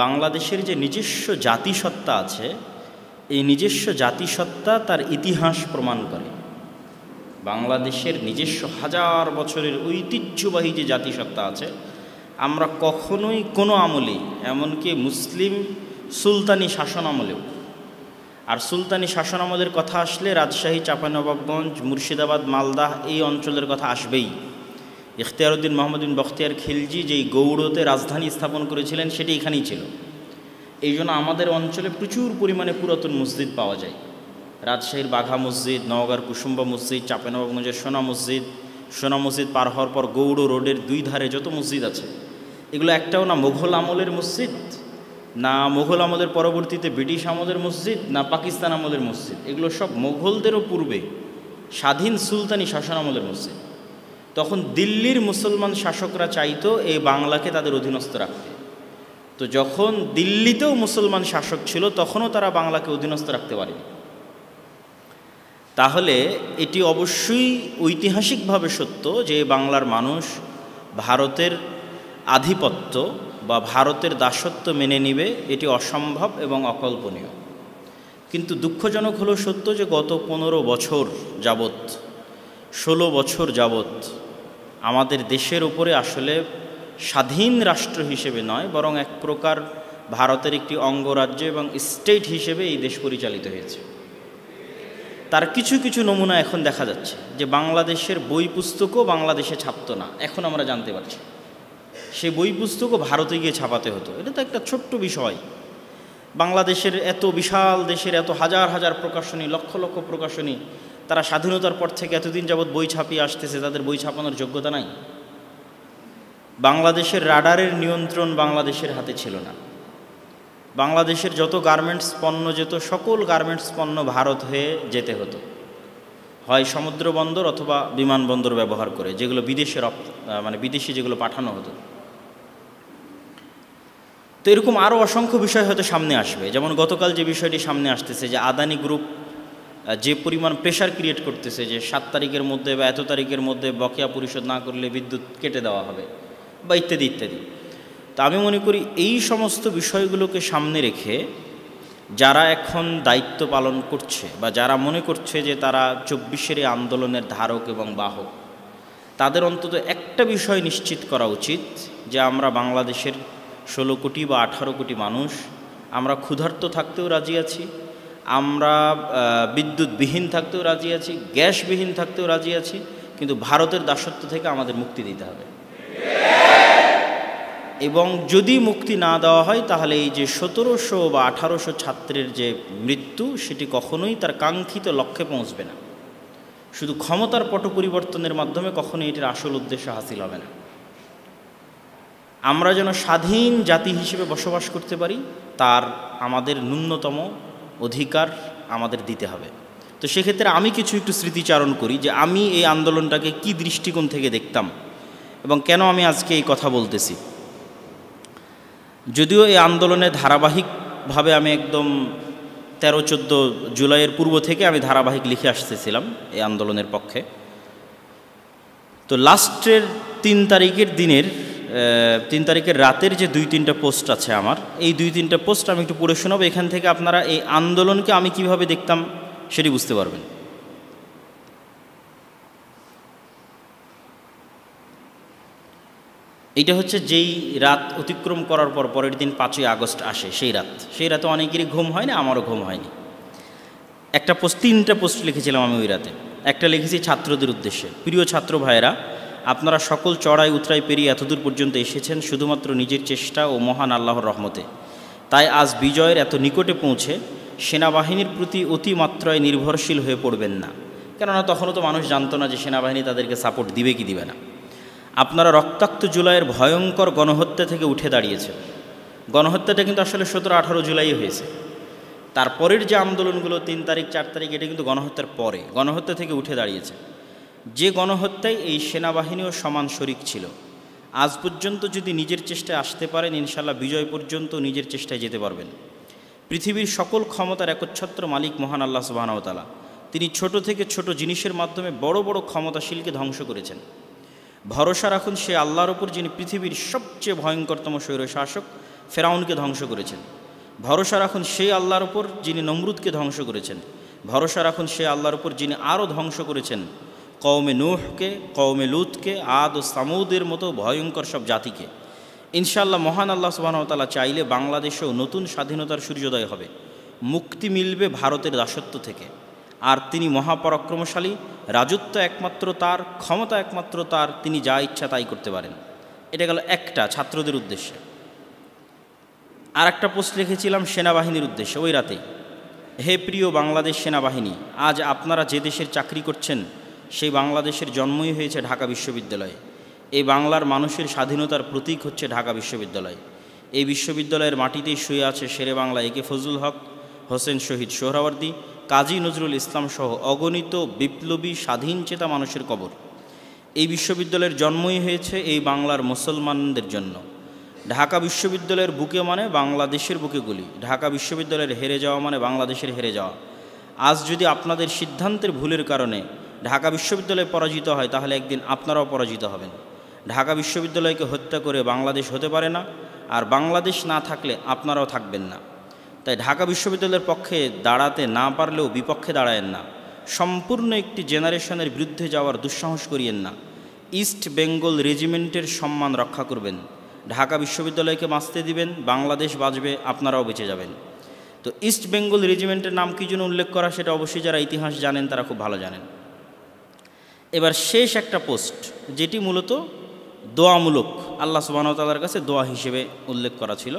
বাংলাদেশের যে নিজস্ব জাতিসত্তা আছে, এই নিজস্ব জাতিসত্তা তার ইতিহাস প্রমাণ করে। বাংলাদেশের নিজস্ব হাজার বছরের ঐতিহ্যবাহী যে জাতিসত্তা আছে, আমরা কখনোই কোনো আমলেই, এমনকি মুসলিম সুলতানি শাসন আমলেও, আর সুলতানি শাসন আমলের কথা আসলে রাজশাহী, চাঁপাইনবাবগঞ্জ, মুর্শিদাবাদ, মালদাহ এই অঞ্চলের কথা আসবেই। ইখতিয়ারউদ্দিন মোহাম্মদ বিন বখতিয়ার খিলজি যেই গৌড়তে রাজধানী স্থাপন করেছিলেন সেটি এখানেই ছিল। এই জন্য আমাদের অঞ্চলে প্রচুর পরিমাণে পুরাতন মসজিদ পাওয়া যায়। রাজশাহীর বাঘা মসজিদ, নওগাঁর কুসুম্বা মসজিদ, চাঁপাইনবাবগঞ্জের সোনা মসজিদ পার হওয়ার পর গৌড় রোডের দুই ধারে যত মসজিদ আছে, এগুলো একটাও না মুঘল আমলের মসজিদ, না মুঘল আমলের পরবর্তীতে ব্রিটিশ আমলের মসজিদ, না পাকিস্তান আমলের মসজিদ। এগুলো সব মুঘলদেরও পূর্বে স্বাধীন সুলতানি শাসন আমলের মসজিদ। তখন দিল্লির মুসলমান শাসকরা চাইতো এই বাংলাকে তাদের অধীনস্থ রাখতে। তো যখন দিল্লিতেও মুসলমান শাসক ছিল, তখনও তারা বাংলাকে অধীনস্থ রাখতে পারেনি। তাহলে এটি অবশ্যই ঐতিহাসিকভাবে সত্য যে বাংলার মানুষ ভারতের আধিপত্য বা ভারতের দাসত্ব মেনে নিবে, এটি অসম্ভব এবং অকল্পনীয়। কিন্তু দুঃখজনক হলো সত্য যে গত 15 বছর যাবৎ, 16 বছর যাবৎ আমাদের দেশের উপরে আসলে স্বাধীন রাষ্ট্র হিসেবে নয়, বরং এক প্রকার ভারতের একটি অঙ্গরাজ্য এবং স্টেট হিসেবে এই দেশ পরিচালিত হয়েছে। তার কিছু কিছু নমুনা এখন দেখা যাচ্ছে যে বাংলাদেশের বই পুস্তকও বাংলাদেশে ছাপতো না, এখন আমরা জানতে পারছি। সে বই পুস্তকও ভারতে গিয়ে ছাপাতে হতো। এটা তো একটা ছোট্ট বিষয়। বাংলাদেশের এত বিশাল দেশের এত হাজার হাজার প্রকাশনী, লক্ষ লক্ষ প্রকাশনী, তারা স্বাধীনতার পর থেকে এতদিন যাবৎ বই ছাপিয়ে আসতেছে, তাদের বই ছাপানোর যোগ্যতা নাই। বাংলাদেশের রাডারের নিয়ন্ত্রণ বাংলাদেশের হাতে ছিল না। বাংলাদেশের যত গার্মেন্টস পণ্য যেত, সকল গার্মেন্টস পণ্য ভারত হয়ে যেতে হতো, হয় সমুদ্র বন্দর অথবা বিমানবন্দর ব্যবহার করে, যেগুলো বিদেশে বিদেশে যেগুলো পাঠানো হতো। তো এরকম আরও অসংখ্য বিষয় হয়তো সামনে আসবে। যেমন গতকাল যে বিষয়টি সামনে আসতেছে যে আদানি গ্রুপ যে পরিমাণ প্রেশার ক্রিয়েট করতেছে যে 7 তারিখের মধ্যে বা এত তারিখের মধ্যে বকেয়া পরিশোধ না করলে বিদ্যুৎ কেটে দেওয়া হবে বা ইত্যাদি ইত্যাদি। তা আমি মনে করি এই সমস্ত বিষয়গুলোকে সামনে রেখে যারা এখন দায়িত্ব পালন করছে বা যারা মনে করছে যে তারা 24-এর আন্দোলনের ধারক এবং বাহক, তাদের অন্তত একটা বিষয় নিশ্চিত করা উচিত যে আমরা বাংলাদেশের 16 কোটি বা 18 কোটি মানুষ, আমরা ক্ষুধার্ত থাকতেও রাজি আছি, আমরা বিদ্যুৎবিহীন থাকতেও রাজি আছি, গ্যাসবিহীন থাকতেও রাজি আছি, কিন্তু ভারতের দাসত্ব থেকে আমাদের মুক্তি দিতে হবে। এবং যদি মুক্তি না দেওয়া হয় তাহলে এই যে 1700 বা 1800 ছাত্রের যে মৃত্যু, সেটি কখনোই তার কাঙ্ক্ষিত লক্ষ্যে পৌঁছবে না। শুধু ক্ষমতার পট পরিবর্তনের মাধ্যমে কখনোই এটির আসল উদ্দেশ্য হাসিল হবে না। আমরা যেন স্বাধীন জাতি হিসেবে বসবাস করতে পারি, তার আমাদের ন্যূনতম অধিকার আমাদের দিতে হবে। তো সেক্ষেত্রে আমি কিছু একটু স্মৃতিচারণ করি যে আমি এই আন্দোলনটাকে কি দৃষ্টিকোণ থেকে দেখতাম এবং কেন আমি আজকে এই কথা বলতেছি। যদিও এই আন্দোলনে ধারাবাহিকভাবে আমি একদম 13-14 জুলাইয়ের পূর্ব থেকে আমি ধারাবাহিক লিখে আসতেছিলাম এই আন্দোলনের পক্ষে। তো লাস্টের 3 তারিখের রাতের যে 2-3টা পোস্ট আছে আমার, এই 2-3টা পোস্ট আমি একটু পড়ে শোনাবো। এখান থেকে আপনারা এই আন্দোলনকে আমি কিভাবে দেখতাম সেটি বুঝতে পারবেন। এইটা হচ্ছে যেই রাত অতিক্রম করার পর পরের দিন 5ই আগস্ট আসে, সেই রাতে অনেকেরই ঘুম হয় না, আমারও ঘুম হয়নি। একটা পোস্ট, 3টা পোস্ট লিখেছিলাম আমি ওই রাতে। একটা লিখেছি ছাত্রদের উদ্দেশ্যে: প্রিয় ছাত্র ভাইয়েরা, আপনারা সকল চড়াই উতরাই পেরিয়ে এতদূর পর্যন্ত এসেছেন শুধুমাত্র নিজের চেষ্টা ও মহান আল্লাহর রহমতে। তাই আজ বিজয়ের এত নিকটে পৌঁছে সেনাবাহিনীর প্রতি অতিমাত্রায় নির্ভরশীল হয়ে পড়বেন না, কেননা তখনও তো মানুষ জানতো না যে সেনাবাহিনী তাদেরকে সাপোর্ট দিবে কি দিবে না। আপনারা রক্তাক্ত জুলাইয়ের ভয়ঙ্কর গণহত্যা থেকে উঠে দাঁড়িয়েছে। গণহত্যাটা কিন্তু আসলে 17-18 জুলাই হয়েছে। তারপরের যে আন্দোলনগুলো 3 তারিখ 4 তারিখ, এটা কিন্তু গণহত্যার পরে, গণহত্যা থেকে উঠে দাঁড়িয়েছে। যে গণহত্যায় এই সেনাবাহিনীও সমান শরিক ছিল। আজ পর্যন্ত যদি নিজের চেষ্টায় আসতে পারেন, ইনশাল্লাহ বিজয় পর্যন্ত নিজের চেষ্টায় যেতে পারবেন। পৃথিবীর সকল ক্ষমতার একচ্ছত্র মালিক মহান আল্লাহ সুবহানাহু ওয়া তাআলা। তিনি ছোট থেকে ছোট জিনিসের মাধ্যমে বড় বড় ক্ষমতাশীলকে ধ্বংস করেছেন। ভরসা রাখুন সে আল্লাহর উপর, যিনি পৃথিবীর সবচেয়ে ভয়ঙ্করতম স্বৈরশাসক ফেরাউনকে ধ্বংস করেছেন। ভরসা রাখুন সেই আল্লাহর উপর যিনি নমরুদকে ধ্বংস করেছেন। ভরসা রাখুন সেই আল্লাহর উপর যিনি আরও ধ্বংস করেছেন কওমে নূহকে, কওমে লুতকে, আদ ও সামুদের মতো ভয়ঙ্কর সব জাতিকে। ইনশাআল্লাহ মহান আল্লাহ সুবহানাহু ওয়া তাআলা চাইলে বাংলাদেশেও নতুন স্বাধীনতার সূর্যোদয় হবে, মুক্তি মিলবে ভারতের দাসত্ব থেকে। আর তিনি মহাপরাক্রমশালী, রাজত্ব একমাত্র তার, ক্ষমতা একমাত্র তার, তিনি যা ইচ্ছা তাই করতে পারেন। এটা গেল একটা ছাত্রদের উদ্দেশ্যে। আর একটা পোস্ট লিখেছিলাম সেনাবাহিনীর উদ্দেশ্যে ওই রাতেই। হে প্রিয় বাংলাদেশ সেনাবাহিনী, আজ আপনারা যে দেশের চাকরি করছেন সেই বাংলাদেশের জন্মই হয়েছে ঢাকা বিশ্ববিদ্যালয়ে। এই বাংলার মানুষের স্বাধীনতার প্রতীক হচ্ছে ঢাকা বিশ্ববিদ্যালয়। এই বিশ্ববিদ্যালয়ের মাটিতেই শুয়ে আছে শেরে বাংলা একে ফজলুল হক, হোসেন শহীদ সোহরাওয়ার্দী, কাজী নজরুল ইসলাম সহ অগণিত বিপ্লবী স্বাধীনচেতা মানুষের কবর। এই বিশ্ববিদ্যালয়ের জন্মই হয়েছে এই বাংলার মুসলমানদের জন্য। ঢাকা বিশ্ববিদ্যালয়ের বুকে মানে বাংলাদেশের বুকে গুলি, ঢাকা বিশ্ববিদ্যালয়ের হেরে যাওয়া মানে বাংলাদেশের হেরে যাওয়া। আজ যদি আপনাদের সিদ্ধান্তের ভুলের কারণে ঢাকা বিশ্ববিদ্যালয় পরাজিত হয়, তাহলে একদিন আপনারাও পরাজিত হবেন। ঢাকা বিশ্ববিদ্যালয়কে হত্যা করে বাংলাদেশ হতে পারে না, আর বাংলাদেশ না থাকলে আপনারাও থাকবেন না। তাই ঢাকা বিশ্ববিদ্যালয়ের পক্ষে দাঁড়াতে না পারলেও বিপক্ষে দাঁড়ায়েন না। সম্পূর্ণ একটি জেনারেশনের বিরুদ্ধে যাওয়ার দুঃসাহস করিয়েন না। ইস্ট বেঙ্গল রেজিমেন্টের সম্মান রক্ষা করবেন, ঢাকা বিশ্ববিদ্যালয়কে বাঁচতে দিবেন, বাংলাদেশ বাঁচবে, আপনারাও বেঁচে যাবেন। তো ইস্ট বেঙ্গল রেজিমেন্টের নাম কী জন্য উল্লেখ করা সেটা অবশ্যই যারা ইতিহাস জানেন তারা খুব ভালো জানেন। এবার শেষ একটা পোস্ট যেটি মূলত দোয়ামূলক, আল্লাহ সুবহানাহু ওয়া তাআলার কাছে দোয়া হিসেবে উল্লেখ করা ছিল।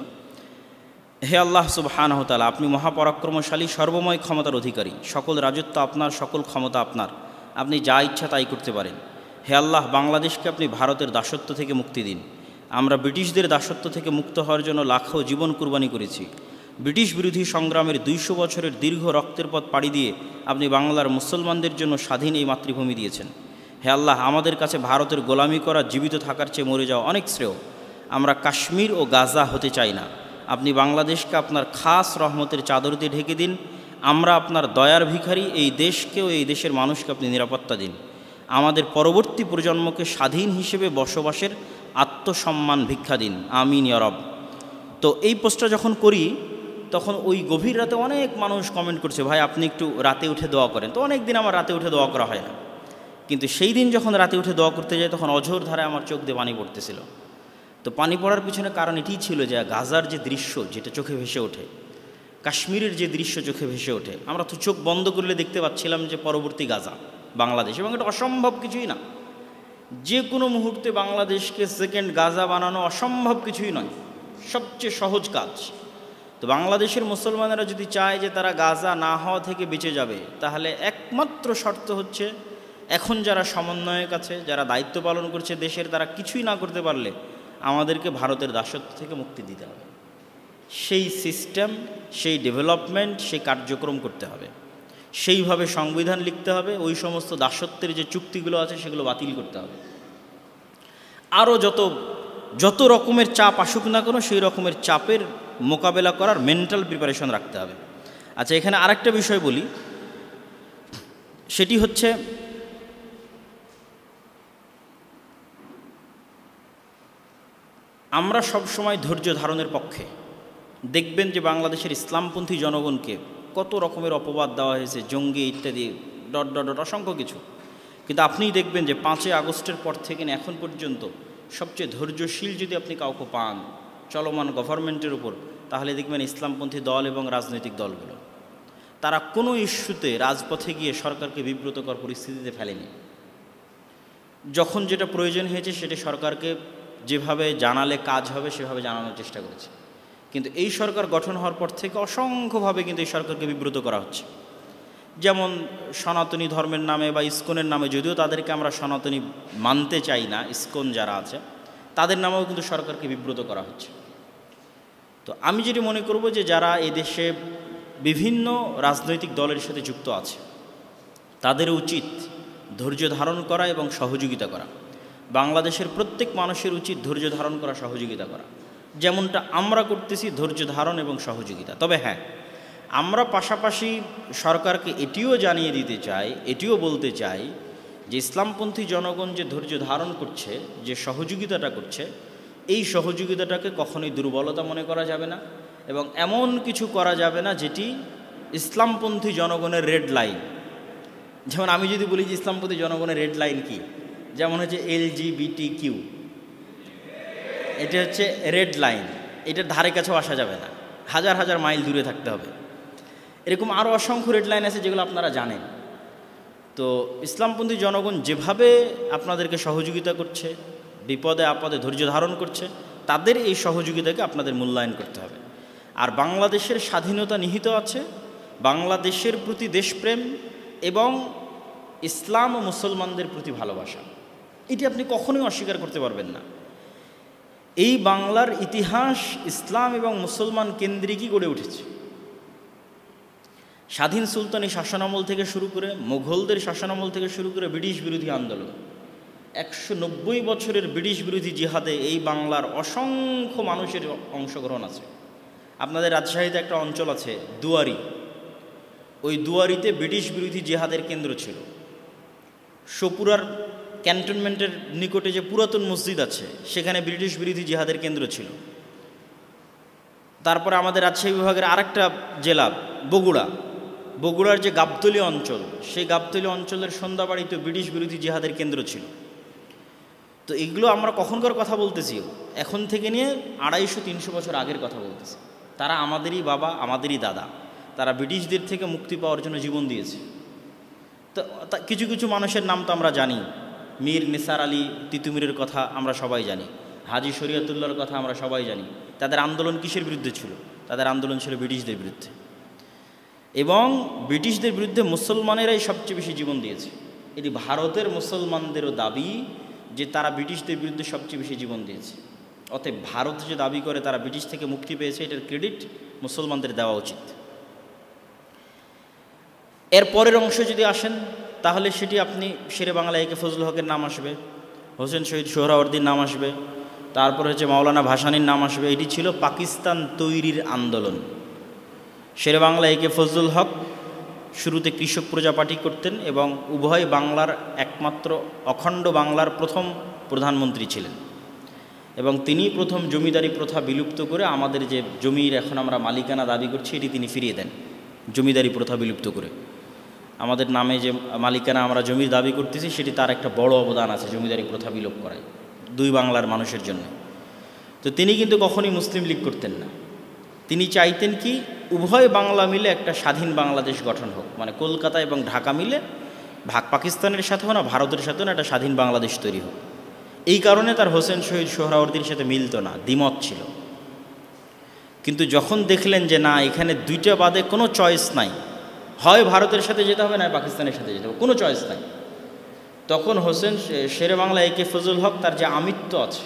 হে আল্লাহ সুবহানাহু ওয়া তাআলা, আপনি মহাপরাক্রমশালী, সর্বময় ক্ষমতার অধিকারী, সকল রাজত্ব আপনার, সকল ক্ষমতা আপনার, আপনি যা ইচ্ছা তাই করতে পারেন। হে আল্লাহ, বাংলাদেশকে আপনি ভারতের দাসত্ব থেকে মুক্তি দিন। আমরা ব্রিটিশদের দাসত্ব থেকে মুক্ত হওয়ার জন্য লাখো জীবন কুরবানি করেছি। ব্রিটিশ বিরোধী সংগ্রামের 200 বছরের দীর্ঘ রক্তের পথ পাড়ি দিয়ে আপনি বাংলার মুসলমানদের জন্য স্বাধীন এই মাতৃভূমি দিয়েছেন। হে আল্লাহ, আমাদের কাছে ভারতের গোলামি করা জীবিত থাকার চেয়ে মরে যাওয়া অনেক শ্রেয়। আমরা কাশ্মীর ও গাজা হতে চাই না। আপনি বাংলাদেশকে আপনার খাস রহমতের চাদর দিয়ে ঢেকে দিন। আমরা আপনার দয়ার ভিখারি, এই দেশকেও এই দেশের মানুষকে আপনি নিরাপত্তা দিন। আমাদের পরবর্তী প্রজন্মকে স্বাধীন হিসেবে বসবাসের আত্মসম্মান ভিক্ষা দিন, আমিন ইয়া রব। তো এই পোস্টটা যখন করি তখন ওই গভীর রাতে অনেক মানুষ কমেন্ট করছে, ভাই আপনি একটু রাতে উঠে দোয়া করেন। তো অনেক দিন আমার রাতে উঠে দোয়া করা হয় না, কিন্তু সেই দিন যখন রাতে উঠে দোয়া করতে যাই তখন অঝোর ধারায় আমার চোখ দিয়ে পানি পড়তেছিল। তো পানি পড়ার পিছনে কারণ এটিই ছিল যে গাজার যে দৃশ্য যেটা চোখে ভেসে ওঠে, কাশ্মীরের যে দৃশ্য চোখে ভেসে ওঠে, আমরা তো চোখ বন্ধ করলে দেখতে পাচ্ছিলাম যে পরবর্তী গাজা বাংলাদেশ, এবং এটা অসম্ভব কিছুই না। যে কোনো মুহূর্তে বাংলাদেশকে সেকেন্ড গাজা বানানো অসম্ভব কিছুই নয়, সবচেয়ে সহজ কাজ। তো বাংলাদেশের মুসলমানেরা যদি চায় যে তারা গাজা না হওয়া থেকে বেঁচে যাবে, তাহলে একমাত্র শর্ত হচ্ছে এখন যারা সমন্বয়ক আছে, যারা দায়িত্ব পালন করছে দেশের, তারা কিছুই না করতে পারলে আমাদেরকে ভারতের দাসত্ব থেকে মুক্তি দিতে হবে। সেই সিস্টেম, সেই ডেভেলপমেন্ট, সেই কার্যক্রম করতে হবে, সেইভাবে সংবিধান লিখতে হবে, ওই সমস্ত দাসত্বের যে চুক্তিগুলো আছে সেগুলো বাতিল করতে হবে। আরও যত রকমের চাপ আসুক না কেন, সেই রকমের চাপের মোকাবেলা করার মেন্টাল প্রিপারেশন রাখতে হবে। আচ্ছা, এখানে আরেকটা বিষয় বলি, সেটি হচ্ছে আমরা সব সময় ধৈর্য ধারণের পক্ষে। দেখবেন যে বাংলাদেশের ইসলামপন্থী জনগণকে কত রকমের অপবাদ দেওয়া হয়েছে, জঙ্গি ইত্যাদি ডট ডট ডট অসংখ্য কিছু, কিন্তু আপনিই দেখবেন যে 5ই আগস্টের পর থেকে এখন পর্যন্ত সবচেয়ে ধৈর্যশীল যদি আপনি কাউকে পান চলমান গভর্নমেন্টের উপর, তাহলে দেখবেন ইসলামপন্থী দল এবং রাজনৈতিক দলগুলো, তারা কোনো ইস্যুতে রাজপথে গিয়ে সরকারকে বিব্রতকর পরিস্থিতিতে ফেলেনি। যখন যেটা প্রয়োজন হয়েছে সেটা সরকারকে যেভাবে জানালে কাজ হবে সেভাবে জানানোর চেষ্টা করেছে। কিন্তু এই সরকার গঠন হওয়ার পর থেকে অসংখ্যভাবে কিন্তু এই সরকারকে বিব্রত করা হচ্ছে। যেমন সনাতনী ধর্মের নামে বা ইসকনের নামে, যদিও তাদেরকে আমরা সনাতনী মানতে চাই না, ইসকন যারা আছে তাদের নামেও কিন্তু সরকারকে বিব্রত করা হচ্ছে। তো আমি যেটি মনে করব যে যারা এদেশে বিভিন্ন রাজনৈতিক দলের সাথে যুক্ত আছে তাদের উচিত ধৈর্য ধারণ করা এবং সহযোগিতা করা। বাংলাদেশের প্রত্যেক মানুষের উচিত ধৈর্য ধারণ করা, সহযোগিতা করা, যেমনটা আমরা করতেছি, ধৈর্য ধারণ এবং সহযোগিতা। তবে হ্যাঁ, আমরা পাশাপাশি সরকারকে এটিও জানিয়ে দিতে চাই, এটিও বলতে চাই যে ইসলামপন্থী জনগণ যে ধৈর্য ধারণ করছে, যে সহযোগিতাটা করছে, এই সহযোগিতাটাকে কখনোই দুর্বলতা মনে করা যাবে না, এবং এমন কিছু করা যাবে না যেটি ইসলামপন্থী জনগণের রেড লাইন। যেমন আমি যদি বলি যে ইসলামপন্থী জনগণের রেড লাইন কি, যেমন হচ্ছে LGBTQ, এটা হচ্ছে রেড লাইন, এটার ধারে কাছেও আসা যাবে না, হাজার হাজার মাইল দূরে থাকতে হবে। এরকম আরও অসংখ্য রেড লাইন আছে যেগুলো আপনারা জানেন। তো ইসলামপন্থী জনগণ যেভাবে আপনাদেরকে সহযোগিতা করছে, বিপদে আপদে ধৈর্য ধারণ করছে, তাদের এই সহযোগিতাকে আপনাদের মূল্যায়ন করতে হবে। আর বাংলাদেশের স্বাধীনতা নিহিত আছে বাংলাদেশের প্রতি দেশপ্রেম এবং ইসলাম ও মুসলমানদের প্রতি ভালোবাসা, এটি আপনি কখনোই অস্বীকার করতে পারবেন না। এই বাংলার ইতিহাস ইসলাম এবং মুসলমান কেন্দ্রিকই গড়ে উঠেছে। স্বাধীন সুলতানি শাসনামল থেকে শুরু করে, মুঘলদের শাসনামল থেকে শুরু করে ব্রিটিশ বিরোধী আন্দোলন, 190 বছরের ব্রিটিশ বিরোধী জিহাদে এই বাংলার অসংখ্য মানুষের অংশগ্রহণ আছে। আপনাদের রাজশাহীতে একটা অঞ্চল আছে দুয়ারি, ওই দুয়ারিতে ব্রিটিশ বিরোধী জিহাদের কেন্দ্র ছিল। সপুরার ক্যান্টনমেন্টের নিকটে যে পুরাতন মসজিদ আছে সেখানে ব্রিটিশ বিরোধী জিহাদের কেন্দ্র ছিল। তারপরে আমাদের রাজশাহী বিভাগের আরেকটা জেলা বগুড়ার যে গাবতলী অঞ্চল, সেই গাবতলী অঞ্চলের সন্ধ্যাবাড়িতে ব্রিটিশ বিরোধী জিহাদের কেন্দ্র ছিল। তো এগুলো আমরা কখনকার কথা বলতেছি, এখন থেকে নিয়ে 250-300 বছর আগের কথা বলতেছি। তারা আমাদেরই বাবা, আমাদেরই দাদা, তারা ব্রিটিশদের থেকে মুক্তি পাওয়ার জন্য জীবন দিয়েছে। তো কিছু কিছু মানুষের নাম তো আমরা জানি, মীর নিসার আলী তিতুমিরের কথা আমরা সবাই জানি, হাজি শরিয়তুল্লাহর কথা আমরা সবাই জানি। তাদের আন্দোলন কিসের বিরুদ্ধে ছিল? তাদের আন্দোলন ছিল ব্রিটিশদের বিরুদ্ধে, এবং ব্রিটিশদের বিরুদ্ধে মুসলমানেরাই সবচেয়ে বেশি জীবন দিয়েছে। এটি ভারতের মুসলমানদেরও দাবি যে তারা ব্রিটিশদের বিরুদ্ধে সবচেয়ে বেশি জীবন দিয়েছে। অতএব ভারত যে দাবি করে তারা ব্রিটিশ থেকে মুক্তি পেয়েছে, এটার ক্রেডিট মুসলমানদের দেওয়া উচিত। এর পরের অংশ যদি আসেন তাহলে সেটি আপনি শেরে বাংলা একে ফজলুল হকের নাম আসবে, হোসেন শহীদ সোহরাওয়ার্দীর নাম আসবে, তারপর হচ্ছে মাওলানা ভাসানীর নাম আসবে। এটি ছিল পাকিস্তান তৈরির আন্দোলন। শেরে বাংলা একে ফজলুল হক শুরুতে কৃষক প্রজা পার্টি করতেন এবং উভয় বাংলার একমাত্র অখণ্ড বাংলার প্রথম প্রধানমন্ত্রী ছিলেন, এবং তিনি প্রথম জমিদারি প্রথা বিলুপ্ত করে আমাদের যে জমির এখন আমরা মালিকানা দাবি করছি এটি তিনি ফিরিয়ে দেন। জমিদারি প্রথা বিলুপ্ত করে আমাদের নামে যে মালিকানা আমরা জমির দাবি করতেছি সেটি তার একটা বড় অবদান আছে জমিদারি প্রথা বিলোপ করায় দুই বাংলার মানুষের জন্য। তো তিনি কিন্তু কখনোই মুসলিম লীগ করতেন না। তিনি চাইতেন কি উভয় বাংলা মিলে একটা স্বাধীন বাংলাদেশ গঠন হোক, মানে কলকাতা এবং ঢাকা মিলে পাকিস্তানের সাথেও না ভারতের সাথেও না একটা স্বাধীন বাংলাদেশ তৈরি হোক। এই কারণে তার হোসেন শহীদ সোহরাওয়ার্দীর সাথে মিলত না, দ্বিমত ছিল। কিন্তু যখন দেখলেন যে না, এখানে দুইটা বাদে কোনো চয়েস নাই, হয় ভারতের সাথে যেতে হবে না পাকিস্তানের সাথে যেতে হবে, কোনো চয়েস নাই, তখন হোসেন শেরে বাংলা একে ফজলুল হক তার যে আমিত্ব আছে,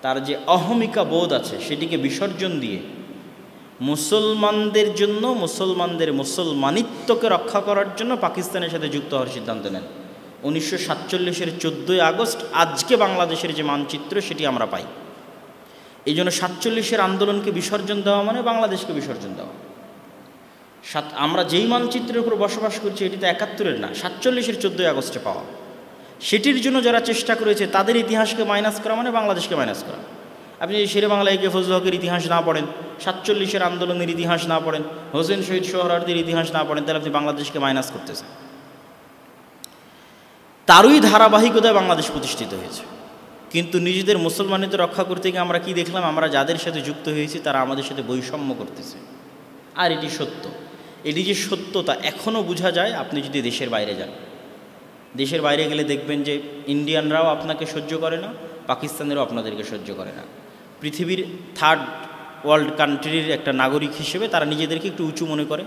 তার যে অহমিকা বোধ আছে, সেটিকে বিসর্জন দিয়ে মুসলমানদের জন্য, মুসলমানদের মুসলমানিত্বকে রক্ষা করার জন্য পাকিস্তানের সাথে যুক্ত হওয়ার সিদ্ধান্ত নেন। 1947-এর 14 আগস্ট আজকে বাংলাদেশের যে মানচিত্র সেটি আমরা পাই। এই জন্য 47-এর আন্দোলনকে বিসর্জন দেওয়া মানে বাংলাদেশকে বিসর্জন দেওয়া। আমরা যেই মানচিত্রের উপর বসবাস করছি এটি তো 71-এর না, 47-এর 14 আগস্টে পাওয়া। সেটির জন্য যারা চেষ্টা করেছে তাদের ইতিহাসকে মাইনাস করা মানে বাংলাদেশকে মাইনাস করা। আপনি যদি শেরে বাংলা একে ফজলুল হকের ইতিহাস না পড়েন, 47-এর আন্দোলনের ইতিহাস না পড়েন, হোসেন শহীদ সোহরাওয়ার্দীর ইতিহাস না পড়েন, তাহলে আপনি বাংলাদেশকে মাইনাস করতেছেন। তারই ধারাবাহিকতায় বাংলাদেশ প্রতিষ্ঠিত হয়েছে। কিন্তু নিজেদের মুসলমানিত্ব রক্ষা করতে গিয়ে আমরা কি দেখলাম? আমরা যাদের সাথে যুক্ত হয়েছি তারা আমাদের সাথে বৈষম্য করতেছে। আর এটি সত্য। এটি যে সত্যতা এখনও বোঝা যায় আপনি যদি দেশের বাইরে যান। দেশের বাইরে গেলে দেখবেন যে ইন্ডিয়ানরাও আপনাকে সহ্য করে না, পাকিস্তানেরও আপনাদেরকে সহ্য করে না। পৃথিবীর থার্ড ওয়ার্ল্ড কান্ট্রির একটা নাগরিক হিসেবে তারা নিজেদেরকে একটু উঁচু মনে করে।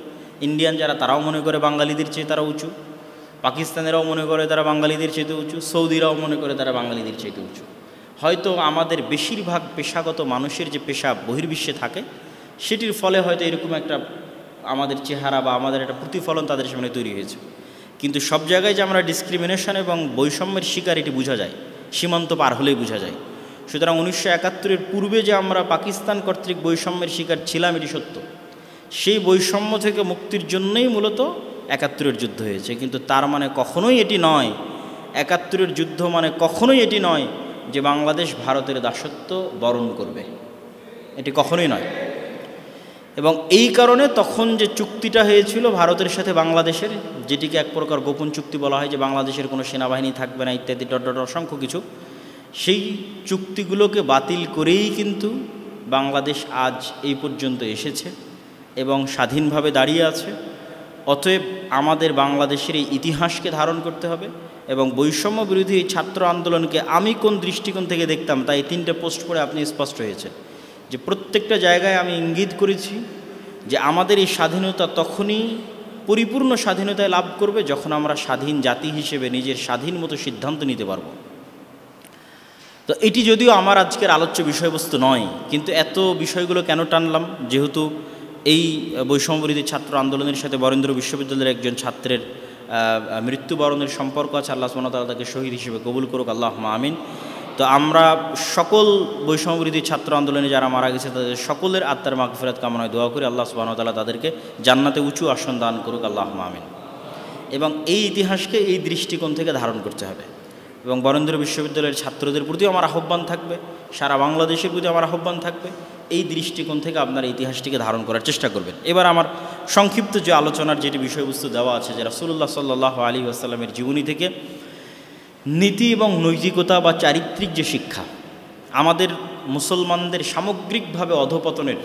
ইন্ডিয়ান যারা তারাও মনে করে বাঙালিদের চেয়ে তারা উঁচু, পাকিস্তানেরাও মনে করে তারা বাঙালিদের চেয়ে উঁচু, সৌদিরাও মনে করে তারা বাঙালিদের চেয়ে উঁচু। হয়তো আমাদের বেশিরভাগ পেশাগত মানুষের যে পেশা বহির্বিশ্বে থাকে সেটির ফলে হয়তো এরকম একটা আমাদের চেহারা বা আমাদের একটা প্রতিফলন তাদের সামনে তৈরি হয়েছে। কিন্তু সব জায়গায় যে আমরা ডিসক্রিমিনেশন এবং বৈষম্যের শিকার এটি বোঝা যায়, সীমান্ত পার হলেই বোঝা যায়। সুতরাং 1971-এর পূর্বে যে আমরা পাকিস্তান কর্তৃক বৈষম্যের শিকার ছিলাম এটি সত্য। সেই বৈষম্য থেকে মুক্তির জন্যই মূলত 71-এর যুদ্ধ হয়েছে। কিন্তু তার মানে কখনোই এটি নয়, 71-এর যুদ্ধ মানে কখনোই এটি নয় যে বাংলাদেশ ভারতের দাসত্ব বরণ করবে, এটি কখনোই নয়। এবং এই কারণে তখন যে চুক্তিটা হয়েছিল ভারতের সাথে বাংলাদেশের, যেটিকে এক প্রকার গোপন চুক্তি বলা হয়, যে বাংলাদেশের কোনো সেনাবাহিনী থাকবে না ইত্যাদি অসংখ্য কিছু, সেই চুক্তিগুলোকে বাতিল করেই কিন্তু বাংলাদেশ আজ এই পর্যন্ত এসেছে এবং স্বাধীনভাবে দাঁড়িয়ে আছে। অতএব আমাদের বাংলাদেশের এই ইতিহাসকে ধারণ করতে হবে এবং বৈষম্য বিরোধী এই ছাত্র আন্দোলনকে আমি কোন দৃষ্টিকোণ থেকে দেখতাম তাই 3টে পোস্ট করে আপনি স্পষ্ট হয়েছে যে প্রত্যেকটা জায়গায় আমি ইঙ্গিত করেছি যে আমাদের এই স্বাধীনতা তখনই পরিপূর্ণ স্বাধীনতায় লাভ করবে যখন আমরা স্বাধীন জাতি হিসেবে নিজের স্বাধীন মতো সিদ্ধান্ত নিতে পারব। তো এটি যদিও আমার আজকের আলোচ্য বিষয়বস্তু নয়, কিন্তু এত বিষয়গুলো কেন টানলাম, যেহেতু এই বৈষম্যবিরোধী ছাত্র আন্দোলনের সাথে বরেন্দ্র বিশ্ববিদ্যালয়ের একজন ছাত্রের মৃত্যুবরণের সম্পর্ক আছে। আল্লাহ সুবহানাহু ওয়া তাআলা তাকে শহীদ হিসেবে কবুল করুক, আল্লাহুম্মা আমিন। তো আমরা সকল বৈষম্যবিরোধী ছাত্র আন্দোলনে যারা মারা গেছে তাদের সকলের আত্মার মাগফিরাত কামনায় দোয়া করি, আল্লাহ সুবহানাহু ওয়া তাআলা তাদেরকে জান্নাতে উঁচু আসন দান করুক, আল্লাহুম্মা আমিন। এবং এই ইতিহাসকে এই দৃষ্টিকোণ থেকে ধারণ করতে হবে এবং বরেন্দ্র বিশ্ববিদ্যালয়ের ছাত্রদের প্রতিও আমার আহ্বান থাকবে, সারা বাংলাদেশের প্রতি আমার আহ্বান থাকবে, এই দৃষ্টিকোণ থেকে আপনারা ইতিহাসটিকে ধারণ করার চেষ্টা করবেন। এবার আমার সংক্ষিপ্ত যে আলোচনার যেটি বিষয়বস্তু দেওয়া আছে, যে রাসূলুল্লাহ সাল্লাল্লাহু আলাইহি ওয়াসাল্লামের জীবনী থেকে নীতি এবং নৈতিকতা বা চারিত্রিক যে শিক্ষা, আমাদের মুসলমানদের সামগ্রিকভাবে অধঃপতনের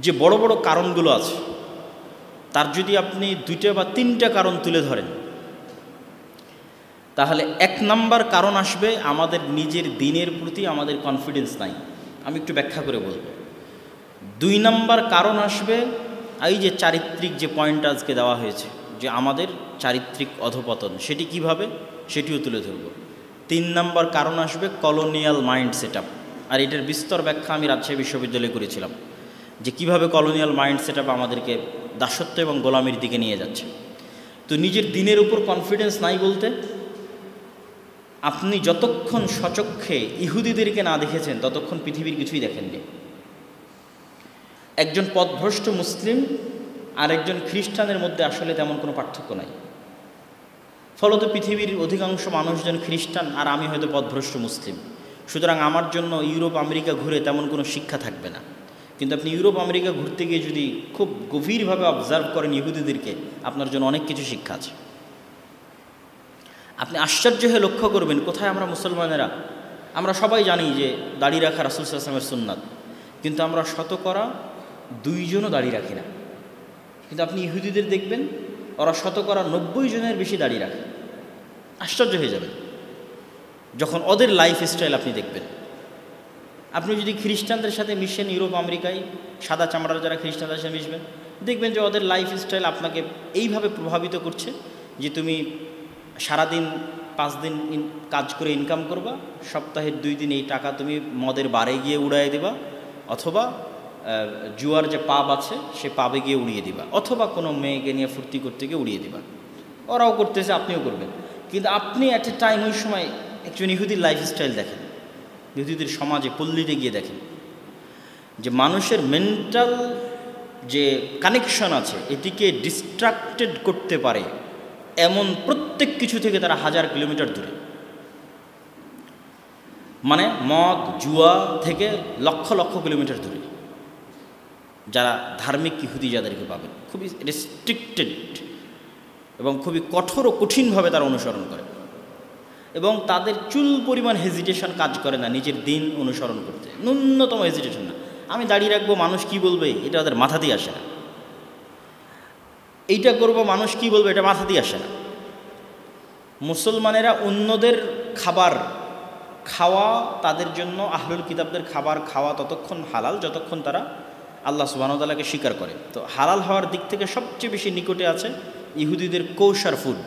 যে বড় বড় কারণগুলো আছে, তার যদি আপনি 2টা বা 3টা কারণ তুলে ধরেন, তাহলে 1 নাম্বার কারণ আসবে আমাদের নিজের দিনের প্রতি আমাদের কনফিডেন্স নাই। আমি একটু ব্যাখ্যা করে বলবো। 2 নাম্বার কারণ আসবে এই যে চারিত্রিক যে পয়েন্ট আজকে দেওয়া হয়েছে, যে আমাদের চারিত্রিক অধঃপতন, সেটি কিভাবে, সেটিও তুলে ধরব। 3 নাম্বার কারণ আসবে কলোনিয়াল মাইন্ড সেটআপ, আর এটার বিস্তর ব্যাখ্যা আমি রাজশাহী বিশ্ববিদ্যালয়ে করেছিলাম, যে কিভাবে কলোনিয়াল মাইন্ড সেটআপ আমাদেরকে দাসত্ব এবং গোলামির দিকে নিয়ে যাচ্ছে। তো নিজের দিনের উপর কনফিডেন্স নাই বলতে, আপনি যতক্ষণ সচক্ষে ইহুদিদেরকে না দেখেছেন ততক্ষণ পৃথিবীর কিছুই দেখেননি। একজন পথভ্রষ্ট মুসলিম আর একজন খ্রিস্টানের মধ্যে আসলে তেমন কোনো পার্থক্য নাই। ফলত পৃথিবীর অধিকাংশ মানুষজন খ্রিস্টান আর আমি হয়তো পথভ্রষ্ট মুসলিম, সুতরাং আমার জন্য ইউরোপ আমেরিকা ঘুরে তেমন কোনো শিক্ষা থাকবে না। কিন্তু আপনি ইউরোপ আমেরিকা ঘুরতে গিয়ে যদি খুব গভীরভাবে অবজার্ভ করেন ইহুদিদেরকে, আপনার জন্য অনেক কিছু শিক্ষা আছে। আপনি আশ্চর্য হয়ে লক্ষ্য করবেন কোথায় আমরা মুসলমানেরা, আমরা সবাই জানি যে দাড়ি রাখা রাসূল সাল্লাল্লাহু আলাইহি ওয়াসাল্লামের সুন্নাত, কিন্তু আমরা শতকরা 2 জনও দাড়ি রাখি না। কিন্তু আপনি ইহুদিদের দেখবেন ওরা শতকরা 90 জনের বেশি দাড়ি রাখে। আশ্চর্য হয়ে যাবেন যখন ওদের লাইফ স্টাইল আপনি দেখবেন। আপনি যদি খ্রিস্টানদের সাথে মিশেন ইউরোপ আমেরিকায়, সাদা চামড়ার যারা খ্রিস্টানদের সাথে মিশবেন, দেখবেন যে ওদের লাইফ স্টাইল আপনাকে এইভাবে প্রভাবিত করছে যে তুমি সারাদিন 5 দিন কাজ করে ইনকাম করবা, সপ্তাহের 2 দিন এই টাকা তুমি মদের বারে গিয়ে উড়াই দেবা, অথবা জুয়ার যে পাব আছে সে পাবে গিয়ে উড়িয়ে দিবা, অথবা কোনো মেয়েকে নিয়ে ফুর্তি করতে গিয়ে উড়িয়ে দিবা। ওরাও করতেছে, আপনিও করবেন। কিন্তু আপনি অ্যাট এ টাইম ওই সময় একজন ইহুদির লাইফস্টাইল দেখেন, ইহুদিদের সমাজে পল্লীতে গিয়ে দেখেন যে মানুষের মেন্টাল যে কানেকশন আছে এটিকে ডিস্ট্রাক্টেড করতে পারে এমন প্রত্যেক কিছু থেকে তারা 1000 কিলোমিটার দূরে। মানে মদ জুয়া থেকে লক্ষ লক্ষ কিলোমিটার দূরে যারা ধার্মিক ইহুদি যাদেরকে পাবেন, খুবই রেস্ট্রিক্টেড এবং খুবই কঠোর ও কঠিনভাবে তারা অনুসরণ করে, এবং তাদের চুল পরিমাণ হেজিটেশন কাজ করে না নিজের দিন অনুসরণ করতে, ন্যূনতম হেজিটেশন না। আমি দাঁড়িয়ে রাখবো, মানুষ কি বলবে এটা ওদের মাথা দিয়ে আসে না। এইটা করবো, মানুষ কি বলবে এটা মাথা দিয়ে আসে না। মুসলমানেরা অন্যদের খাবার খাওয়া, তাদের জন্য আহলুল কিতাবদের খাবার খাওয়া ততক্ষণ হালাল যতক্ষণ তারা আল্লাহ সুবহানাহু ওয়া তাআলাকে স্বীকার করে। তো হালাল হওয়ার দিক থেকে সবচেয়ে বেশি নিকটে আছে ইহুদিদের কোশার ফুড।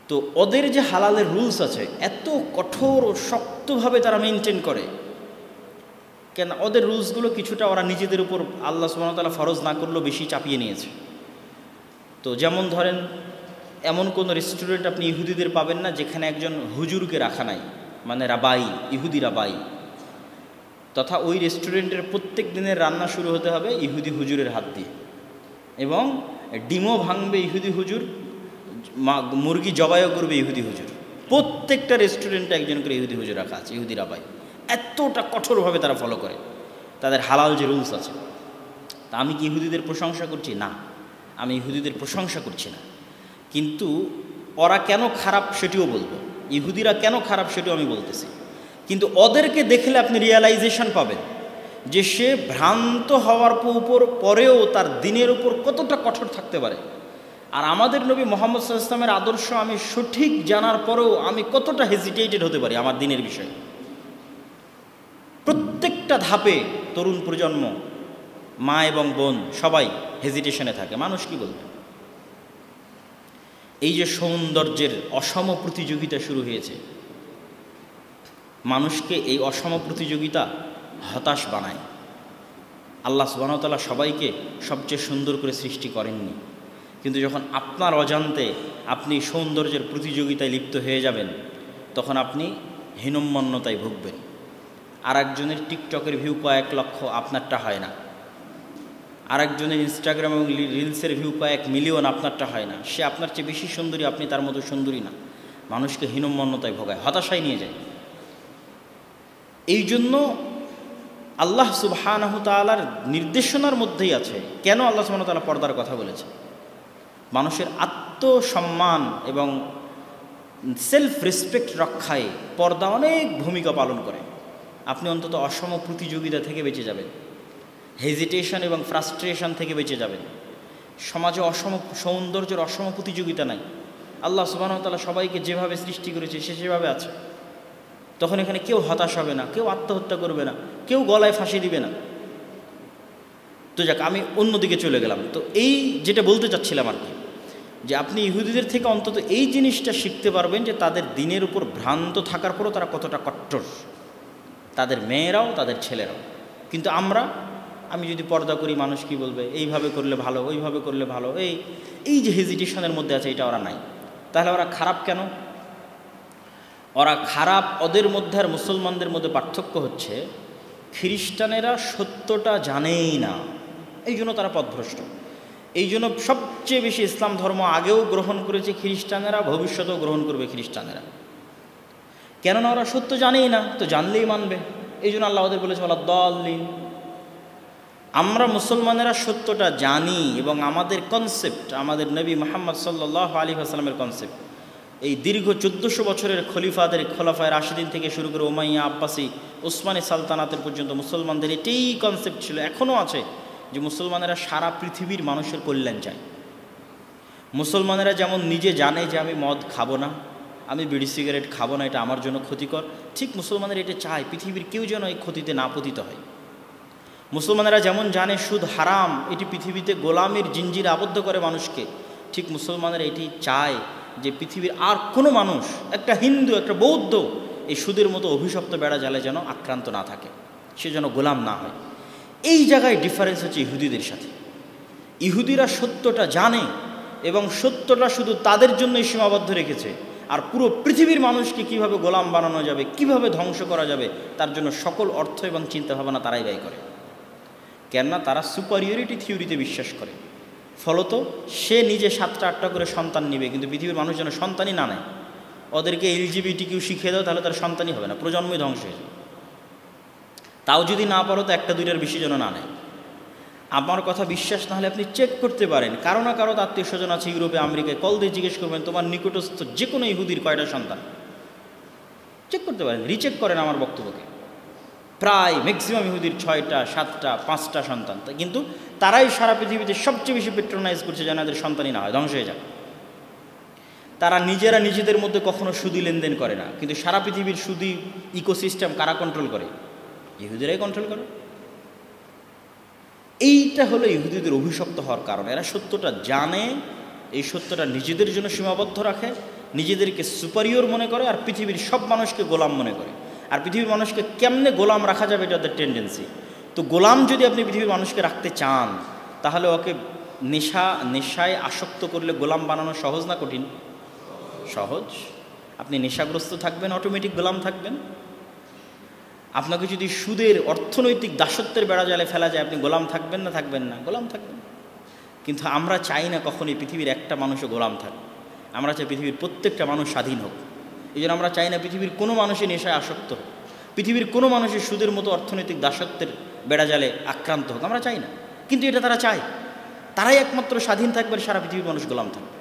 তো ওদের যে হালালের রুলস আছে এত কঠোর ও শক্তভাবে তারা মেনটেন করে, কেন ওদের রুলসগুলো কিছুটা ওরা নিজেদের উপর আল্লাহ সুবহানাহু ওয়া তাআলা ফরজ না করলেও বেশি চাপিয়ে নিয়েছে। তো যেমন ধরেন, এমন কোনো রেস্টুরেন্ট আপনি ইহুদিদের পাবেন না যেখানে একজন হুজুরকে রাখা নাই, মানে রাবাই, ইহুদি রাবাই, তথা ওই রেস্টুরেন্টের প্রত্যেক দিনের রান্না শুরু হতে হবে ইহুদি হুজুরের হাত দিয়ে, এবং ডিমও ভাঙবে ইহুদি হুজুর, মুরগি জবাইও করবে ইহুদি হুজুর, প্রত্যেকটা রেস্টুরেন্টে একজন করে ইহুদি হুজুর রাখা আছে, ইহুদি রাবাই। এতটা কঠোরভাবে তারা ফলো করে তাদের হালাল যে রুলস আছে। তা আমি কি ইহুদিদের প্রশংসা করছি? না, আমি ইহুদিদের প্রশংসা করছি না, কিন্তু ওরা কেন খারাপ সেটিও বলবো, ইহুদিরা কেন খারাপ সেটিও আমি বলতেছি। কিন্তু ওদেরকে দেখলে আপনি রিয়ালাইজেশন পাবেন যে সে ভ্রান্ত হওয়ার পরেও তার দিনের উপর কতটা কঠোর থাকতে পারে। আর আমাদের নবী মুহাম্মদ সাল্লাল্লাহু আলাইহি ওয়াসাল্লামের আদর্শ আমি সঠিক জানার পরেও আমি কতটা হেজিটেটেড হতে পারি আমার দিনের বিষয়ে। প্রত্যেকটা ধাপে তরুণ প্রজন্ম, মা এবং বোন সবাই হেজিটেশনে থাকে, মানুষ কি বলবে। এই যে সৌন্দর্যের অসম প্রতিযোগিতা শুরু হয়েছে, মানুষকে এই অসম প্রতিযোগিতা হতাশ বানায়। আল্লাহ সুবহানাহু ওয়া তাআলা সবাইকে সবচেয়ে সুন্দর করে সৃষ্টি করেননি, কিন্তু যখন আপনার অজান্তে আপনি সৌন্দর্যের প্রতিযোগিতায় লিপ্ত হয়ে যাবেন, তখন আপনি হীনম্মন্যতায় ভুগবেন। আর একজনের টিকটকের ভিউ কয়েক লক্ষ, আপনারটা হয় না। আরেকজনের ইনস্টাগ্রাম এবং রিলসের ভিউ কয়েক মিলিয়ন, আপনারটা হয় না। সে আপনার চেয়ে বেশি সুন্দরী, আপনি তার মতো সুন্দরী না। মানুষকে হীনম্মন্যতায় ভোগায়, হতাশায় নিয়ে যায়। এই জন্য আল্লাহ সুবহানাহু তাআলার নির্দেশনার মধ্যেই আছে কেন আল্লাহ সুবহানাহু তাআলা পর্দার কথা বলেছে। মানুষের আত্মসম্মান এবং সেলফ রেসপেক্ট রক্ষায় পর্দা অনেক ভূমিকা পালন করে। আপনি অন্তত অসম প্রতিযোগিতা থেকে বেঁচে যাবেন, হেজিটেশন এবং ফ্রাস্ট্রেশন থেকে বেঁচে যাবেন। সমাজে সৌন্দর্যের অসম প্রতিযোগিতা নাই। আল্লাহ সুবহানাহু ওয়া তাআলা সবাইকে যেভাবে সৃষ্টি করেছে সে সেভাবে আছে। তখন এখানে কেউ হতাশ হবে না, কেউ আত্মহত্যা করবে না, কেউ গলায় ফাঁসি দিবে না। তো যাক, আমি অন্যদিকে চলে গেলাম। তো এই যেটা বলতে চাচ্ছিলাম আর কি, যে আপনি ইহুদিদের থেকে অন্তত এই জিনিসটা শিখতে পারবেন যে তাদের দিনের উপর ভ্রান্ত থাকার পরও তারা কতটা কট্টর, তাদের মেয়েরাও তাদের ছেলেরাও। কিন্তু আমি যদি পর্দা করি মানুষ কি বলবে, এইভাবে করলে ভালো, ওইভাবে করলে ভালো, এই যে হেজিটেশনের মধ্যে আছে, এটা ওরা নাই। তাহলে ওরা খারাপ কেন? ওরা খারাপ, ওদের মধ্যে আর মুসলমানদের মধ্যে পার্থক্য হচ্ছে খ্রিস্টানেরা সত্যটা জানেই না, এই জন্য তারা পথভ্রষ্ট। এই জন্য সবচেয়ে বেশি ইসলাম ধর্ম আগেও গ্রহণ করেছে খ্রিস্টানেরা, ভবিষ্যতেও গ্রহণ করবে খ্রিস্টানেরা। কেননা ওরা সত্য জানেই না, তো জানলেই মানবে। এই জন্য আল্লাহ ওদের বলেছে ওয়ালাদ-দাল্লিন। আমরা মুসলমানেরা সত্যটা জানি এবং আমাদের কনসেপ্ট, আমাদের নবী মুহাম্মদ সাল্লাল্লাহু আলাইহি ওয়াসাল্লামের কনসেপ্ট, এই দীর্ঘ 1400 বছরের খলিফায়ে রাশিদিন থেকে শুরু করে উমাইয়া, আব্বাসি, উসমানী সালতানাতের পর্যন্ত মুসলমানদের এটাই কনসেপ্ট ছিল, এখনও আছে, যে মুসলমানেরা সারা পৃথিবীর মানুষের কল্যাণ চায়। মুসলমানেরা যেমন নিজে জানে যে আমি মদ খাবো না, আমি বিড়ি সিগারেট খাবো না, এটা আমার জন্য ক্ষতিকর, ঠিক মুসলমানেরা এটা চায় পৃথিবীর কেউ যেন এই ক্ষতিতে না পতিত হয়। মুসলমানেরা যেমন জানে সুদ হারাম, এটি পৃথিবীতে গোলামের জিঞ্জিরে আবদ্ধ করে মানুষকে, ঠিক মুসলমানেরা এটি চায় যে পৃথিবীর আর কোনো মানুষ, একটা হিন্দু, একটা বৌদ্ধ, এই সুদের মতো অভিশপ্ত বেড়া জালে যেন আক্রান্ত না থাকে, সে যেন গোলাম না হয়। এই জায়গায় ডিফারেন্স হচ্ছে ইহুদিদের সাথে। ইহুদিরা সত্যটা জানে এবং সত্যটা শুধু তাদের জন্যই সীমাবদ্ধ রেখেছে, আর পুরো পৃথিবীর মানুষকে কিভাবে গোলাম বানানো যাবে, কিভাবে ধ্বংস করা যাবে, তার জন্য সকল অর্থ এবং চিন্তাভাবনা তারাই ব্যয় করে। কেননা তারা সুপারিয়রিটি থিওরিতে বিশ্বাস করে। ফলত সে নিজে 7টা-8টা করে সন্তান নিবে, কিন্তু পৃথিবীর মানুষ যেন সন্তানই না নেয়। ওদেরকে LGBTQ শিখিয়ে দাও, তাহলে তার সন্তানই হবে না, প্রজন্মই ধ্বংস হয়ে যাবে। তাও যদি না পারো তো 1টা-2টার বেশি যেন না নেয়। আমার কথা বিশ্বাস না হলে আপনি চেক করতে পারেন, কারো না কারো আত্মীয় স্বজন আছে ইউরোপে, আমেরিকায়, কল দিয়ে জিজ্ঞেস করবেন তোমার নিকটস্থ যে কোনো ইহুদির কয়টা সন্তান, চেক করতে পারেন, রিচেক করেন আমার বক্তব্যকে। প্রায় ম্যাক্সিমাম ইহুদির 6টা, 7টা, 5টা সন্তান, কিন্তু তারাই সারা পৃথিবীতে সবচেয়ে বেশি পেট্রোনাইজ করছে যেন এদের সন্তানই না হয়, ধ্বংস হয়ে যায়। তারা নিজেরা নিজেদের মধ্যে কখনো সুদি লেনদেন করে না, কিন্তু সারা পৃথিবীর সুদি ইকোসিস্টেম কারা কন্ট্রোল করে? ইহুদিরাই কন্ট্রোল করে। এইটা হলো ইহুদিদের অভিশপ্ত হওয়ার কারণ। এরা সত্যটা জানে, এই সত্যটা নিজেদের জন্য সীমাবদ্ধ রাখে, নিজেদেরকে সুপারিয়র মনে করে, আর পৃথিবীর সব মানুষকে গোলাম মনে করে। আর পৃথিবীর মানুষকে কেমনে গোলাম রাখা যাবে, এটা ওদের টেন্ডেন্সি। তো গোলাম যদি আপনি পৃথিবীর মানুষকে রাখতে চান, তাহলে ওকে নেশায় আসক্ত করলে গোলাম বানানো সহজ না কঠিন? সহজ। আপনি নেশাগ্রস্ত থাকবেন, অটোমেটিক গোলাম থাকবেন। আপনাকে যদি সুদের অর্থনৈতিক দাসত্বের বেড়া জালে ফেলা যায়, আপনি গোলাম থাকবেন না? থাকবেন না, গোলাম থাকবেন। কিন্তু আমরা চাই না কখনোই পৃথিবীর একটা মানুষও গোলাম থাক। আমরা চাই পৃথিবীর প্রত্যেকটা মানুষ স্বাধীন হোক। এই জন্য আমরা চাই না পৃথিবীর কোনো মানুষই নেশায় আসক্ত হোক, পৃথিবীর কোনো মানুষের সুদের মতো অর্থনৈতিক দাসত্বের বেড়াজালে আক্রান্ত হোক, আমরা চাই না। কিন্তু এটা তারা চায়, তারাই একমাত্র স্বাধীন থাকবে, সারা পৃথিবীর মানুষ গোলাম থাকবে।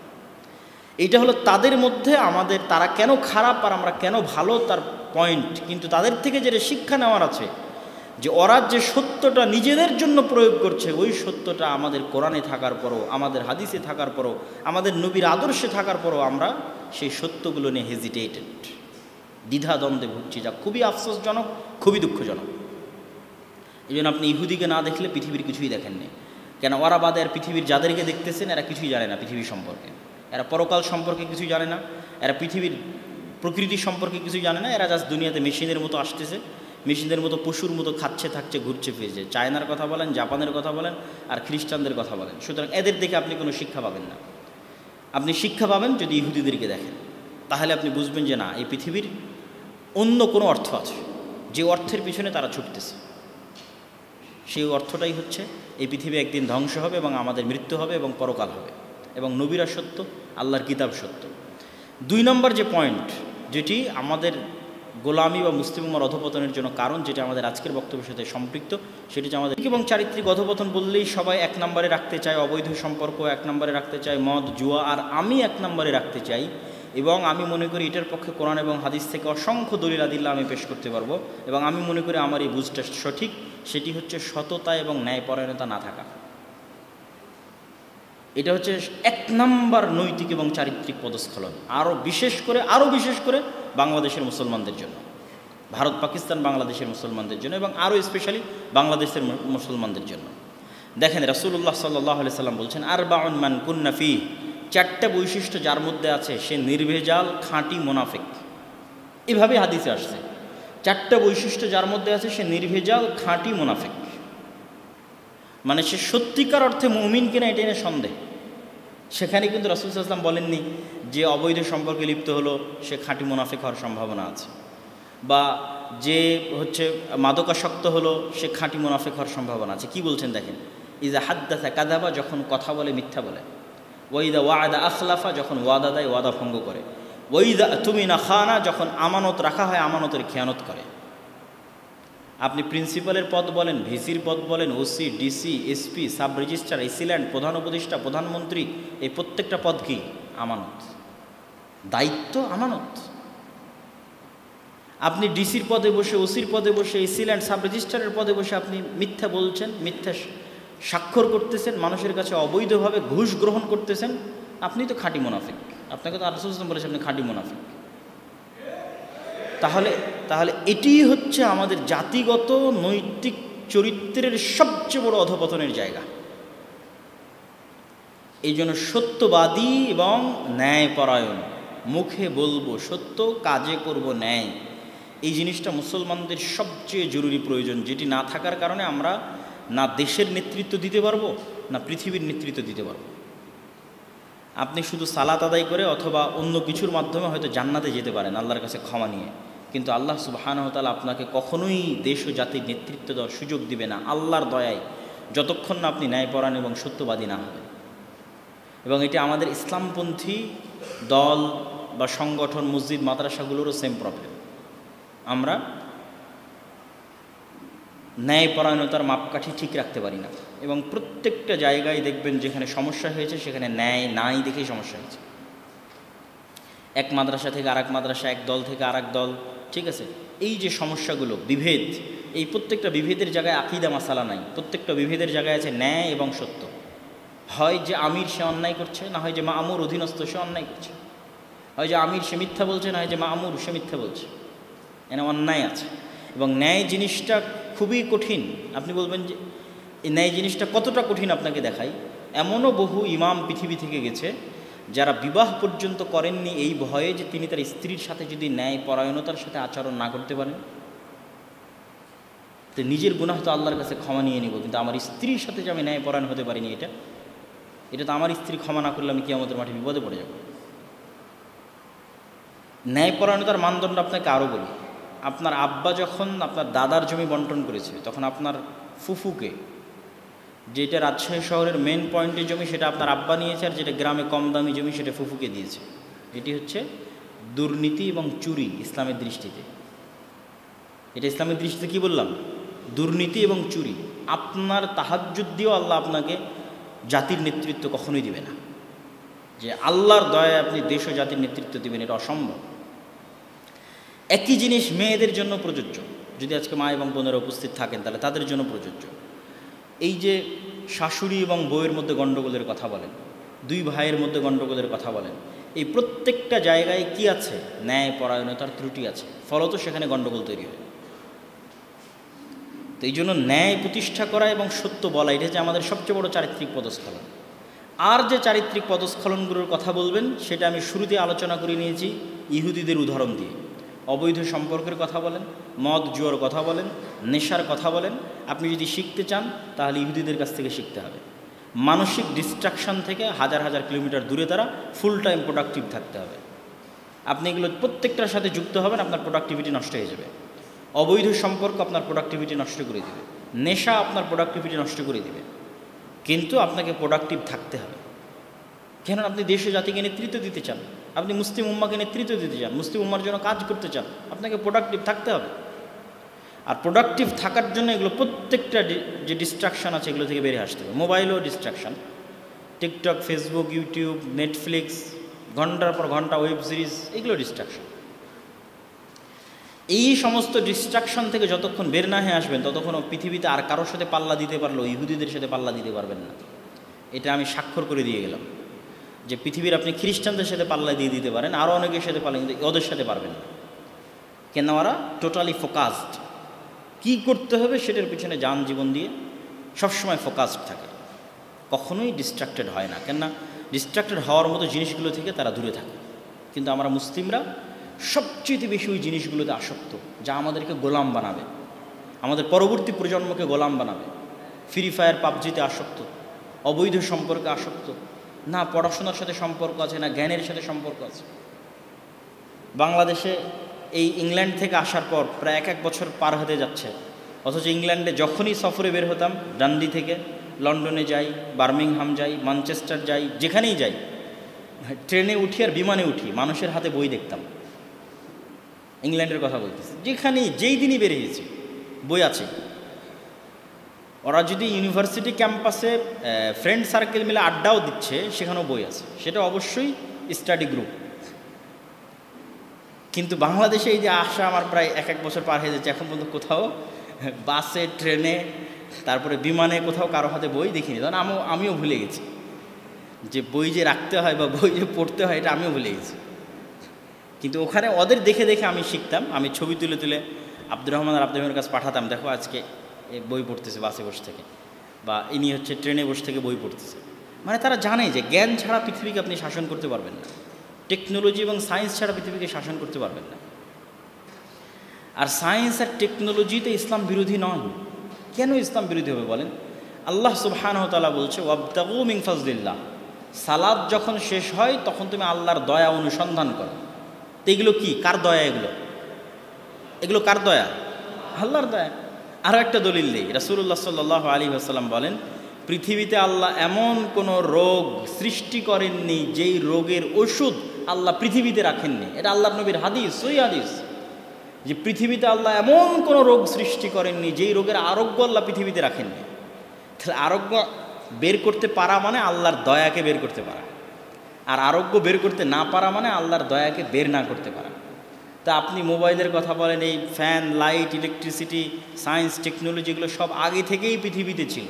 এইটা হলো তাদের মধ্যে আমাদের, তারা কেন খারাপ আর আমরা কেন ভালো তার পয়েন্ট। কিন্তু তাদের থেকে যেটা শিক্ষা নেওয়ার আছে, যে ওরা যে সত্যটা নিজেদের জন্য প্রয়োগ করছে, ওই সত্যটা আমাদের কোরআনে থাকার পরও, আমাদের হাদিসে থাকার পরও, আমাদের নবীর আদর্শে থাকার পরও আমরা সেই সত্যগুলো নিয়ে হেজিটেটেড, দ্বিধাদ্বন্দ্বে ভুগছি, যা খুবই আফসোসজনক, খুবই দুঃখজনক। এই জন্য আপনি ইহুদিকে না দেখলে পৃথিবীর কিছুই দেখেননি। কেন? ওরা বাদে আর পৃথিবীর যাদেরকে দেখতেছেন এরা কিছুই জানে না পৃথিবী সম্পর্কে, এরা পরকাল সম্পর্কে কিছুই জানে না, এরা পৃথিবীর প্রকৃতি সম্পর্কে কিছুই জানে না। এরা জাস্ট দুনিয়াতে মেশিনের মতো আসতেছে, মেশিনের মতো পশুর মতো খাচ্ছে, থাকছে, ঘুরছে ফিরছে। চায়নার কথা বলেন, জাপানের কথা বলেন, আর খ্রিস্টানদের কথা বলেন। সুতরাং এদের দেখে আপনি কোনো শিক্ষা পাবেন না। আপনি শিক্ষা পাবেন যদি ইহুদিদেরকে দেখেন, তাহলে আপনি বুঝবেন যে না, এই পৃথিবীর অন্য কোনো অর্থ আছে, যে অর্থের পিছনে তারা ছুটতেছে। সেই অর্থটাই হচ্ছে এই পৃথিবী একদিন ধ্বংস হবে এবং আমাদের মৃত্যু হবে এবং পরকাল হবে, এবং নবীরা সত্য, আল্লাহর কিতাব সত্য। 2 নম্বর যে পয়েন্ট, যেটি আমাদের গোলামি বা মুসলিম উম্মার অধপতনের জন্য কারণ, যেটা আমাদের আজকের বক্তব্যের সাথে সম্পৃক্ত, সেটি হচ্ছে আমাদের এবং চারিত্রিক অধপতন বললেই সবাই 1 নম্বরে রাখতে চায় অবৈধ সম্পর্ক, 1 নম্বরে রাখতে চায় মদ, জুয়া, আর আমি 1 নম্বরে রাখতে চাই, এবং আমি মনে করি এটার পক্ষে কোরআন এবং হাদিস থেকে অসংখ্য দলিল আদিল্লাহ আমি পেশ করতে পারবো, এবং আমি মনে করি আমার এই বুঝটা সঠিক। সেটি হচ্ছে সততা এবং ন্যায়পরায়ণতা না থাকা। এটা হচ্ছে 1 নম্বর নৈতিক এবং চারিত্রিক পদস্খলন, আরও বিশেষ করে বাংলাদেশের মুসলমানদের জন্য, ভারত, পাকিস্তান, বাংলাদেশের মুসলমানদের জন্য, এবং আরও স্পেশালি বাংলাদেশের মুসলমানদের জন্য। দেখেন, রাসূলুল্লাহ সাল্লাল্লাহু আলাইহি সাল্লাম বলছেন, আরবাউন মান কুন্না ফীহি, 4টা বৈশিষ্ট্য যার মধ্যে আছে সে নির্ভেজাল খাঁটি মুনাফিক। এভাবে হাদিসে আসছে, 4টা বৈশিষ্ট্য যার মধ্যে আছে সে নির্ভেজাল খাঁটি মুনাফিক। মানে সে সত্যিকার অর্থে মুমিন কিনা এটা নিয়ে সন্দেহ। সেখানে কিন্তু রাসূল সাল্লাল্লাহু আলাইহি ওয়াসাল্লাম বলেননি যে অবৈধ সম্পর্কে লিপ্ত হলো সে খাঁটি মুনাফিক হওয়ার সম্ভাবনা আছে, বা যে হচ্ছে মাদকাসক্ত হলো সে খাঁটি মুনাফিক হওয়ার সম্ভাবনা আছে। কি বলছেন দেখেন, ইজা হাদ্দাসা কাযাবা, যখন কথা বলে মিথ্যা বলে, ওয়াইদা ওয়াদা আখলাফা, যখন ওয়াদা দেয় ওয়াদা ভঙ্গ করে, ওয়াইদা তুমিনা খানা, যখন আমানত রাখা হয় আমানতের খেয়ানত করে। আপনি প্রিন্সিপালের পদ বলেন, ভিসির পদ বলেন, OC, DC, SP, sub registrar, AC land, প্রধান উপদেষ্টা, প্রধানমন্ত্রী, এই প্রত্যেকটা পদ কি? আমানত, দায়িত্ব, আমানত। আপনি ডিসির পদে বসে, ওসির পদে বসে, এসিল্যান্ড, সাব রেজিস্ট্রারের পদে বসে আপনি মিথ্যা বলছেন, মিথ্যা স্বাক্ষর করতেছেন, মানুষের কাছে অবৈধভাবে ঘুষ গ্রহণ করতেছেন, আপনি তো খাঁটি মুনাফিক। আপনাকে তো রাসূল বলেছেন আপনি খাঁটি মুনাফিক। তাহলে এটিই হচ্ছে আমাদের জাতিগত নৈতিক চরিত্রের সবচেয়ে বড় অধপতনের জায়গা। এই জন্য সত্যবাদী এবং ন্যায়পরায়ণ, মুখে বলবো সত্য, কাজে করব ন্যায়, এই জিনিসটা মুসলমানদের সবচেয়ে জরুরি প্রয়োজন, যেটি না থাকার কারণে আমরা না দেশের নেতৃত্ব দিতে পারবো, না পৃথিবীর নেতৃত্ব দিতে পারবো। আপনি শুধু সালাত আদায় করে অথবা অন্য কিছুর মাধ্যমে হয়তো জান্নাতে যেতে পারেন আল্লাহর কাছে ক্ষমা নিয়ে, কিন্তু আল্লাহ সুবহানাহু ওয়া তাআলা আপনাকে কখনোই দেশ ও জাতির নেতৃত্ব দেওয়ার সুযোগ দিবে না আল্লাহর দয়ায়, যতক্ষণ না আপনি ন্যায়পরায়ণ এবং সত্যবাদী না হবেন। এবং এটি আমাদের ইসলামপন্থী দল বা সংগঠন, মসজিদ, মাদ্রাসাগুলোরও সেম প্রবলেম। আমরা ন্যায়পরায়ণতার মাপকাঠি ঠিক রাখতে পারি না, এবং প্রত্যেকটা জায়গায় দেখবেন যেখানে সমস্যা হয়েছে সেখানে ন্যায় নাই দেখেই সমস্যা হয়েছে। এক মাদ্রাসা থেকে আরেক মাদ্রাসা, এক দল থেকে আরেক দল, ঠিক আছে। এই যে সমস্যাগুলো, বিভেদ, এই প্রত্যেকটা বিভেদের জায়গায় আকীদা মাসালা নাই, প্রত্যেকটা বিভেদের জায়গায় আছে ন্যায় এবং সত্য। হয় যে আমির সে অন্যায় করছে, না হয় যে মামুর অধীনস্থ সে অন্যায় করছে, হয় যে আমির সে মিথ্যা বলছে, না হয় যে মামুর সে মিথ্যা বলছে, এনে অন্যায় আছে। এবং ন্যায় জিনিসটা খুবই কঠিন। আপনি বলবেন যে এই ন্যায় জিনিসটা কতটা কঠিন আপনাকে দেখাই। এমনও বহু ইমাম পৃথিবী থেকে গেছে যারা বিবাহ পর্যন্ত করেননি এই ভয়ে যে তিনি তার স্ত্রীর সাথে যদি ন্যায়পরায়ণতার সাথে আচরণ না করতে পারেন, তো নিজের গুনাহ তো আল্লাহর কাছে ক্ষমা নিয়ে নিব, কিন্তু আমার স্ত্রীর সাথে যে আমি ন্যায়পরায়ণ হতে পারিনি, এটা তো আমার স্ত্রী ক্ষমা না করলে আমি কিয়ামতের মাঠে বিপদে পড়ে যাব। ন্যায়পরায়ণতার মানদণ্ড আপনাকে আরও বলি। আপনার আব্বা যখন আপনার দাদার জমি বন্টন করেছে, তখন আপনার ফুফুকে, যেটা রাজশাহী শহরের মেন পয়েন্টের জমি সেটা আপনার আব্বা নিয়েছে, আর যেটা গ্রামে কম দামি জমি সেটা ফুফুকে দিয়েছে। এটি হচ্ছে দুর্নীতি এবং চুরি ইসলামের দৃষ্টিতে, এটা ইসলামের দৃষ্টিতে কি বললাম, দুর্নীতি এবং চুরি। আপনার তাহাজ্জুদ দিয়েও আল্লাহ আপনাকে জাতির নেতৃত্ব কখনোই দিবে না, যে আল্লাহর দয়ায় আপনি দেশ ও জাতির নেতৃত্ব দিবেন, এটা অসম্ভব। একই জিনিস মেয়েদের জন্য প্রযোজ্য। যদি আজকে মা এবং বোনেরা উপস্থিত থাকেন তাহলে তাদের জন্য প্রযোজ্য। এই যে শাশুড়ি এবং বউয়ের মধ্যে গণ্ডগোলের কথা বলেন, দুই ভাইয়ের মধ্যে গণ্ডগোলের কথা বলেন, এই প্রত্যেকটা জায়গায় কি আছে, ন্যায় পরায়ণতার ত্রুটি আছে, ফলত সেখানে গণ্ডগোল তৈরি হয়। তো এই জন্য ন্যায় প্রতিষ্ঠা করা এবং সত্য বলা, এটা যে আমাদের সবচেয়ে বড় চারিত্রিক পদস্খলন। আর যে চারিত্রিক পদস্খলনগুলোর কথা বলবেন সেটা আমি শুরুতে আলোচনা করে নিয়েছি ইহুদিদের উদাহরণ দিয়ে। অবৈধ সম্পর্কের কথা বলেন, মদ জুয়ার কথা বলেন, নেশার কথা বলেন। আপনি যদি শিখতে চান তাহলে ইহুদিদের কাছ থেকে শিখতে হবে। মানসিক ডিস্ট্রাকশন থেকে হাজার হাজার কিলোমিটার দূরে তারা ফুল টাইম প্রোডাক্টিভ থাকতে হবে। আপনি এগুলো প্রত্যেকটার সাথে যুক্ত হবেন, আপনার প্রোডাক্টিভিটি নষ্ট হয়ে যাবে। অবৈধ সম্পর্ক আপনার প্রোডাক্টিভিটি নষ্ট করে দেবে, নেশা আপনার প্রোডাক্টিভিটি নষ্ট করে দেবে। কিন্তু আপনাকে প্রোডাক্টিভ থাকতে হবে, কেন আপনি দেশ ও জাতিকে নেতৃত্ব দিতে চান, আপনি মুসলিম উম্মাকে নেতৃত্ব দিতে চান, মুসলিম উম্মার জন্য কাজ করতে চান, আপনাকে প্রোডাক্টিভ থাকতে হবে। আর প্রোডাক্টিভ থাকার জন্য এগুলো প্রত্যেকটা যে ডিস্ট্রাকশান আছে এগুলো থেকে বেরিয়ে আসতে হবে। মোবাইলও distraction, TikTok, Facebook, YouTube, Netflix, ঘন্টার পর ঘন্টা ওয়েব সিরিজ, এগুলো ডিস্ট্রাকশন। এই সমস্ত ডিস্ট্রাকশন থেকে যতক্ষণ বের না হয়ে আসবেন ততক্ষণ পৃথিবীতে আর কারোর সাথে পাল্লা দিতে পারলেও ইহুদিদের সাথে পাল্লা দিতে পারবেন না। এটা আমি স্বাক্ষর করে দিয়ে গেলাম যে পৃথিবীর আপনি খ্রিস্টানদের সাথে পাল্লা দিয়ে দিতে পারেন, আরও অনেকের সাথে পাল্লা, কিন্তু ওদের সাথে পারবেন না। কেন? ওরা টোটালি ফোকাসড, কী করতে হবে সেটার পিছনে যান জীবন দিয়ে সবসময় ফোকাসড থাকে, কখনোই ডিস্ট্রাক্টেড হয় না। কেননা ডিস্ট্রাক্টেড হওয়ার মতো জিনিসগুলো থেকে তারা দূরে থাকে। কিন্তু আমরা মুসলিমরা সবচেয়ে বেশি ওই জিনিসগুলোতে আসক্ত যা আমাদেরকে গোলাম বানাবে, আমাদের পরবর্তী প্রজন্মকে গোলাম বানাবে। ফ্রি ফায়ার, পাবজিতে আসক্ত, অবৈধ সম্পর্কে আসক্ত, না পড়াশোনার সাথে সম্পর্ক আছে, না জ্ঞানের সাথে সম্পর্ক আছে। বাংলাদেশে এই ইংল্যান্ড থেকে আসার পর প্রায় এক বছর পার হতে যাচ্ছে, অথচ ইংল্যান্ডে যখনই সফরে বের হতাম, ডান্ডি থেকে লন্ডনে যাই, বার্মিংহাম যাই, ম্যানচেস্টার যাই, যেখানেই যাই, ট্রেনে উঠি আর বিমানে উঠি, মানুষের হাতে বই দেখতাম। ইংল্যান্ডের কথা বলতেছি, যেখানেই যেই দিনই বেরিয়েছি বই আছে। ওরা যদি ইউনিভার্সিটি ক্যাম্পাসে ফ্রেন্ড সার্কেল মিলে আড্ডাও দিচ্ছে, সেখানেও বই আছে, সেটা অবশ্যই স্টাডি গ্রুপ। কিন্তু বাংলাদেশে এই যে আসা আমার প্রায় এক বছর পার হয়ে যাচ্ছে, এখন পর্যন্ত কোথাও বাসে, ট্রেনে, তারপরে বিমানে কোথাও কারো হাতে বই দেখিনি। তখন আমিও ভুলে গেছি যে বই যে রাখতে হয় বা বই যে পড়তে হয়, এটা আমিও ভুলে গেছি। কিন্তু ওখানে ওদের দেখে দেখে আমি শিখতাম। আমি ছবি তুলে তুলে আব্দুর রহমান আর আব্দুর রহমানের কাছে পাঠাতাম, দেখো আজকে বই পড়তেছে বাসে বসে থেকে, বা ইনি হচ্ছে ট্রেনে বসে থেকে বই পড়তেছে। মানে তারা জানে যে জ্ঞান ছাড়া পৃথিবীকে আপনি শাসন করতে পারবেন না, টেকনোলজি এবং সায়েন্স ছাড়া পৃথিবীকে শাসন করতে পারবেন না। আর সায়েন্স আর টেকনোলজিতে ইসলাম বিরোধী নয়। কেন ইসলাম বিরোধী হবে বলেন? আল্লাহ সুবহানাহু ওয়া তাআলা বলছে, ওয়াবতাগু মিন ফাজলিল্লাহ, সালাত যখন শেষ হয় তখন তুমি আল্লাহর দয়া অনুসন্ধান করো। তো এগুলো কি, কার দয়া? এগুলো কার দয়া? আল্লাহর দয়া। আরও একটা দলিল নেই, রাসূলুল্লাহ সাল্লাল্লাহু আলাইহি ওয়াসাল্লাম বলেন, পৃথিবীতে আল্লাহ এমন কোনো রোগ সৃষ্টি করেননি যেই রোগের ওষুধ আল্লাহ পৃথিবীতে রাখেননি। এটা আল্লাহর নবীর হাদিস, সহিহ হাদিস, যে পৃথিবীতে আল্লাহ এমন কোনো রোগ সৃষ্টি করেননি যেই রোগের আরোগ্য আল্লাহ পৃথিবীতে রাখেননি। তাহলে আরোগ্য বের করতে পারা মানে আল্লাহর দয়াকে বের করতে পারা, আর আরোগ্য বের করতে না পারা মানে আল্লাহর দয়াকে বের না করতে পারা। তা আপনি মোবাইলের কথা বলেন, এই fan, light, electricity, science, technology, এগুলো সব আগে থেকেই পৃথিবীতে ছিল।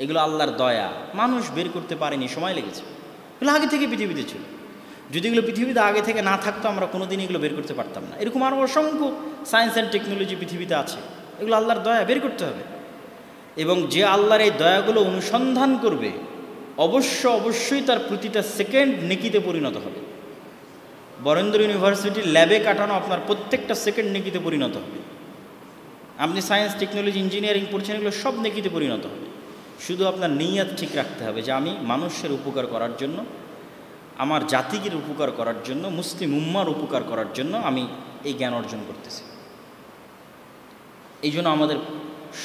এগুলো আল্লাহর দয়া, মানুষ বের করতে পারেনি, সময় লেগেছে। এগুলো আগে থেকে পৃথিবীতে ছিল। যদি এগুলো পৃথিবীতে আগে থেকে না থাকতো আমরা কোনোদিন এগুলো বের করতে পারতাম না। এরকম আরও অসংখ্য সায়েন্স অ্যান্ড টেকনোলজি পৃথিবীতে আছে, এগুলো আল্লাহর দয়া, বের করতে হবে। এবং যে আল্লাহর এই দয়াগুলো অনুসন্ধান করবে অবশ্যই তার প্রতিটা সেকেন্ড নেকিতে পরিণত হবে। বরেন্দ্র ইউনিভার্সিটির ল্যাবে কাটানো আপনার প্রত্যেকটা সেকেন্ড নেকিতে পরিণত হবে। আপনি সায়েন্স, টেকনোলজি, ইঞ্জিনিয়ারিং পড়ছেন, এগুলো সব নেকিতে পরিণত হবে। শুধু আপনার নিয়ত ঠিক রাখতে হবে যে আমি মানুষের উপকার করার জন্য, আমার জাতিকে উপকার করার জন্য, মুসলিম উম্মার উপকার করার জন্য আমি এই জ্ঞান অর্জন করতেছি। এই জন্য আমাদের